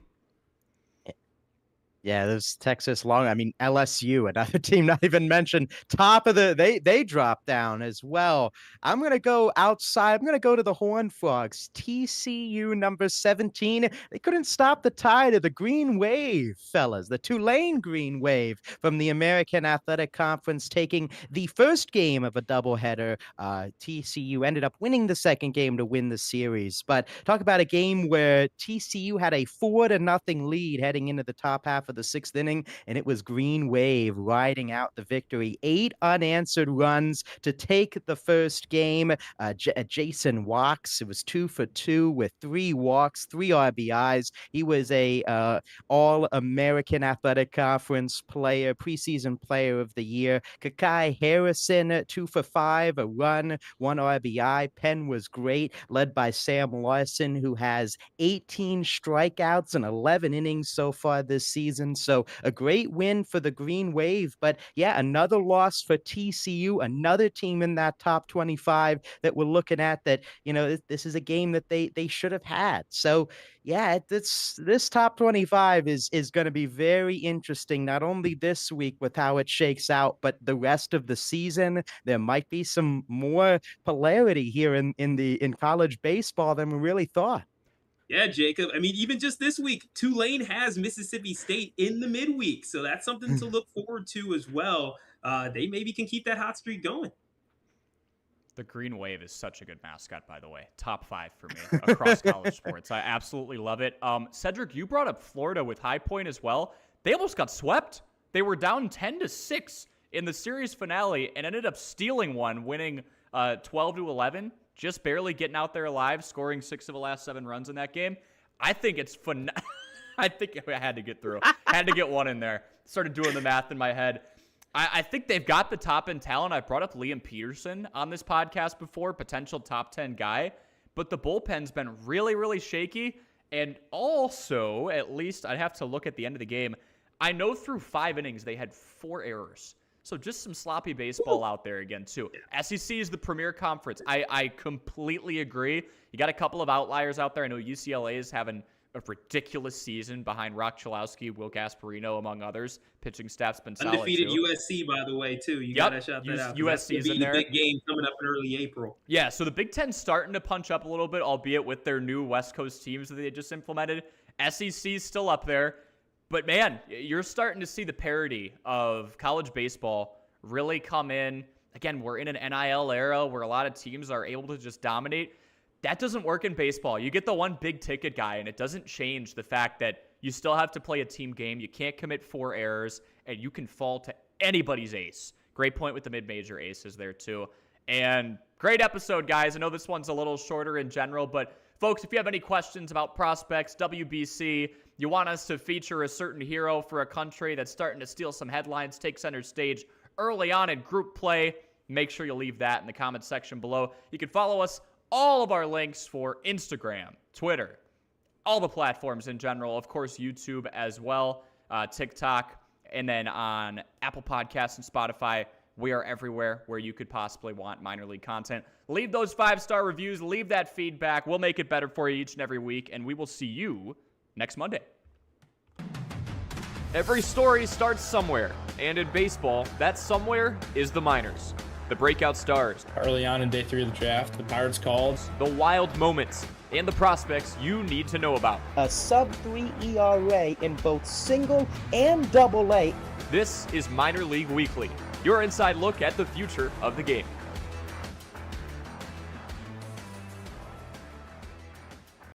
Yeah, there's Texas Long. I mean, LSU, another team not even mentioned. Top of they dropped down as well. I'm gonna go outside. I'm gonna go to the Horned Frogs. TCU number 17. They couldn't stop the tide of the Green Wave, fellas. The Tulane Green Wave from the American Athletic Conference, taking the first game of a doubleheader. TCU ended up winning the second game to win the series. But talk about a game where TCU had a 4-0 lead heading into the top half of the 6th inning, and it was Green Wave riding out the victory. 8 unanswered runs to take the first game. Jason Walks, it was 2 for 2 with 3 walks, 3 RBIs. He was a All-American Athletic Conference player, preseason player of the year. Kakai Harrison, 2 for 5, a run, 1 RBI. Penn was great, led by Sam Larson, who has 18 strikeouts and 11 innings so far this season. So a great win for the Green Wave. But yeah, another loss for TCU, another team in that top 25 that we're looking at that, this is a game that they should have had. So yeah, this top 25 is going to be very interesting, not only this week with how it shakes out, but the rest of the season. There might be some more polarity here in college baseball than we really thought. Yeah, Jacob. I mean, even just this week, Tulane has Mississippi State in the midweek. So that's something to look forward to as well. They maybe can keep that hot streak going. The Green Wave is such a good mascot, by the way. Top 5 for me across college sports. I absolutely love it. Cedric, you brought up Florida with High Point as well. They almost got swept. They were down 10-6 in the series finale and ended up stealing one, winning 12-11. Just barely getting out there alive, scoring 6 of the last 7 runs in that game. I think it's fun. I think I had to get through. Had to get one in there. Started doing the math in my head. I think they've got the top-end talent. I brought up Liam Peterson on this podcast before, potential top 10 guy. But the bullpen's been really, really shaky. And also, at least I'd have to look at the end of the game. I know through 5 innings they had 4 errors. So just some sloppy baseball out there again, too. SEC is the premier conference. I completely agree. You got a couple of outliers out there. I know UCLA is having a ridiculous season behind Rock Chalowski, Will Gasparino, among others. Pitching staff's been solid, undefeated too. USC, by the way, too. You got to shout that out. USC's in there. The big game coming up in early April. Yeah, so the Big Ten's starting to punch up a little bit, albeit with their new West Coast teams that they just implemented. SEC's still up there. But, man, you're starting to see the parity of college baseball really come in. Again, we're in an NIL era where a lot of teams are able to just dominate. That doesn't work in baseball. You get the one big-ticket guy, and it doesn't change the fact that you still have to play a team game. You can't commit 4 errors, and you can fall to anybody's ace. Great point with the mid-major aces there, too. And great episode, guys. I know this one's a little shorter in general, but folks, if you have any questions about prospects, WBC, you want us to feature a certain hero for a country that's starting to steal some headlines, take center stage early on in group play, make sure you leave that in the comments section below. You can follow us, all of our links for Instagram, Twitter, all the platforms in general, of course, YouTube as well, TikTok. And then on Apple Podcasts and Spotify, we are everywhere where you could possibly want minor league content. Leave those 5-star reviews. Leave that feedback. We'll make it better for you each and every week, and we will see you next Monday. Every story starts somewhere, and in baseball, that somewhere is the minors. The breakout stars, Early on in day 3 of the draft, the Pirates called. the wild moments, and the prospects you need to know about. A sub-3 ERA in both single and double A. This is Minor League Weekly, your inside look at the future of the game.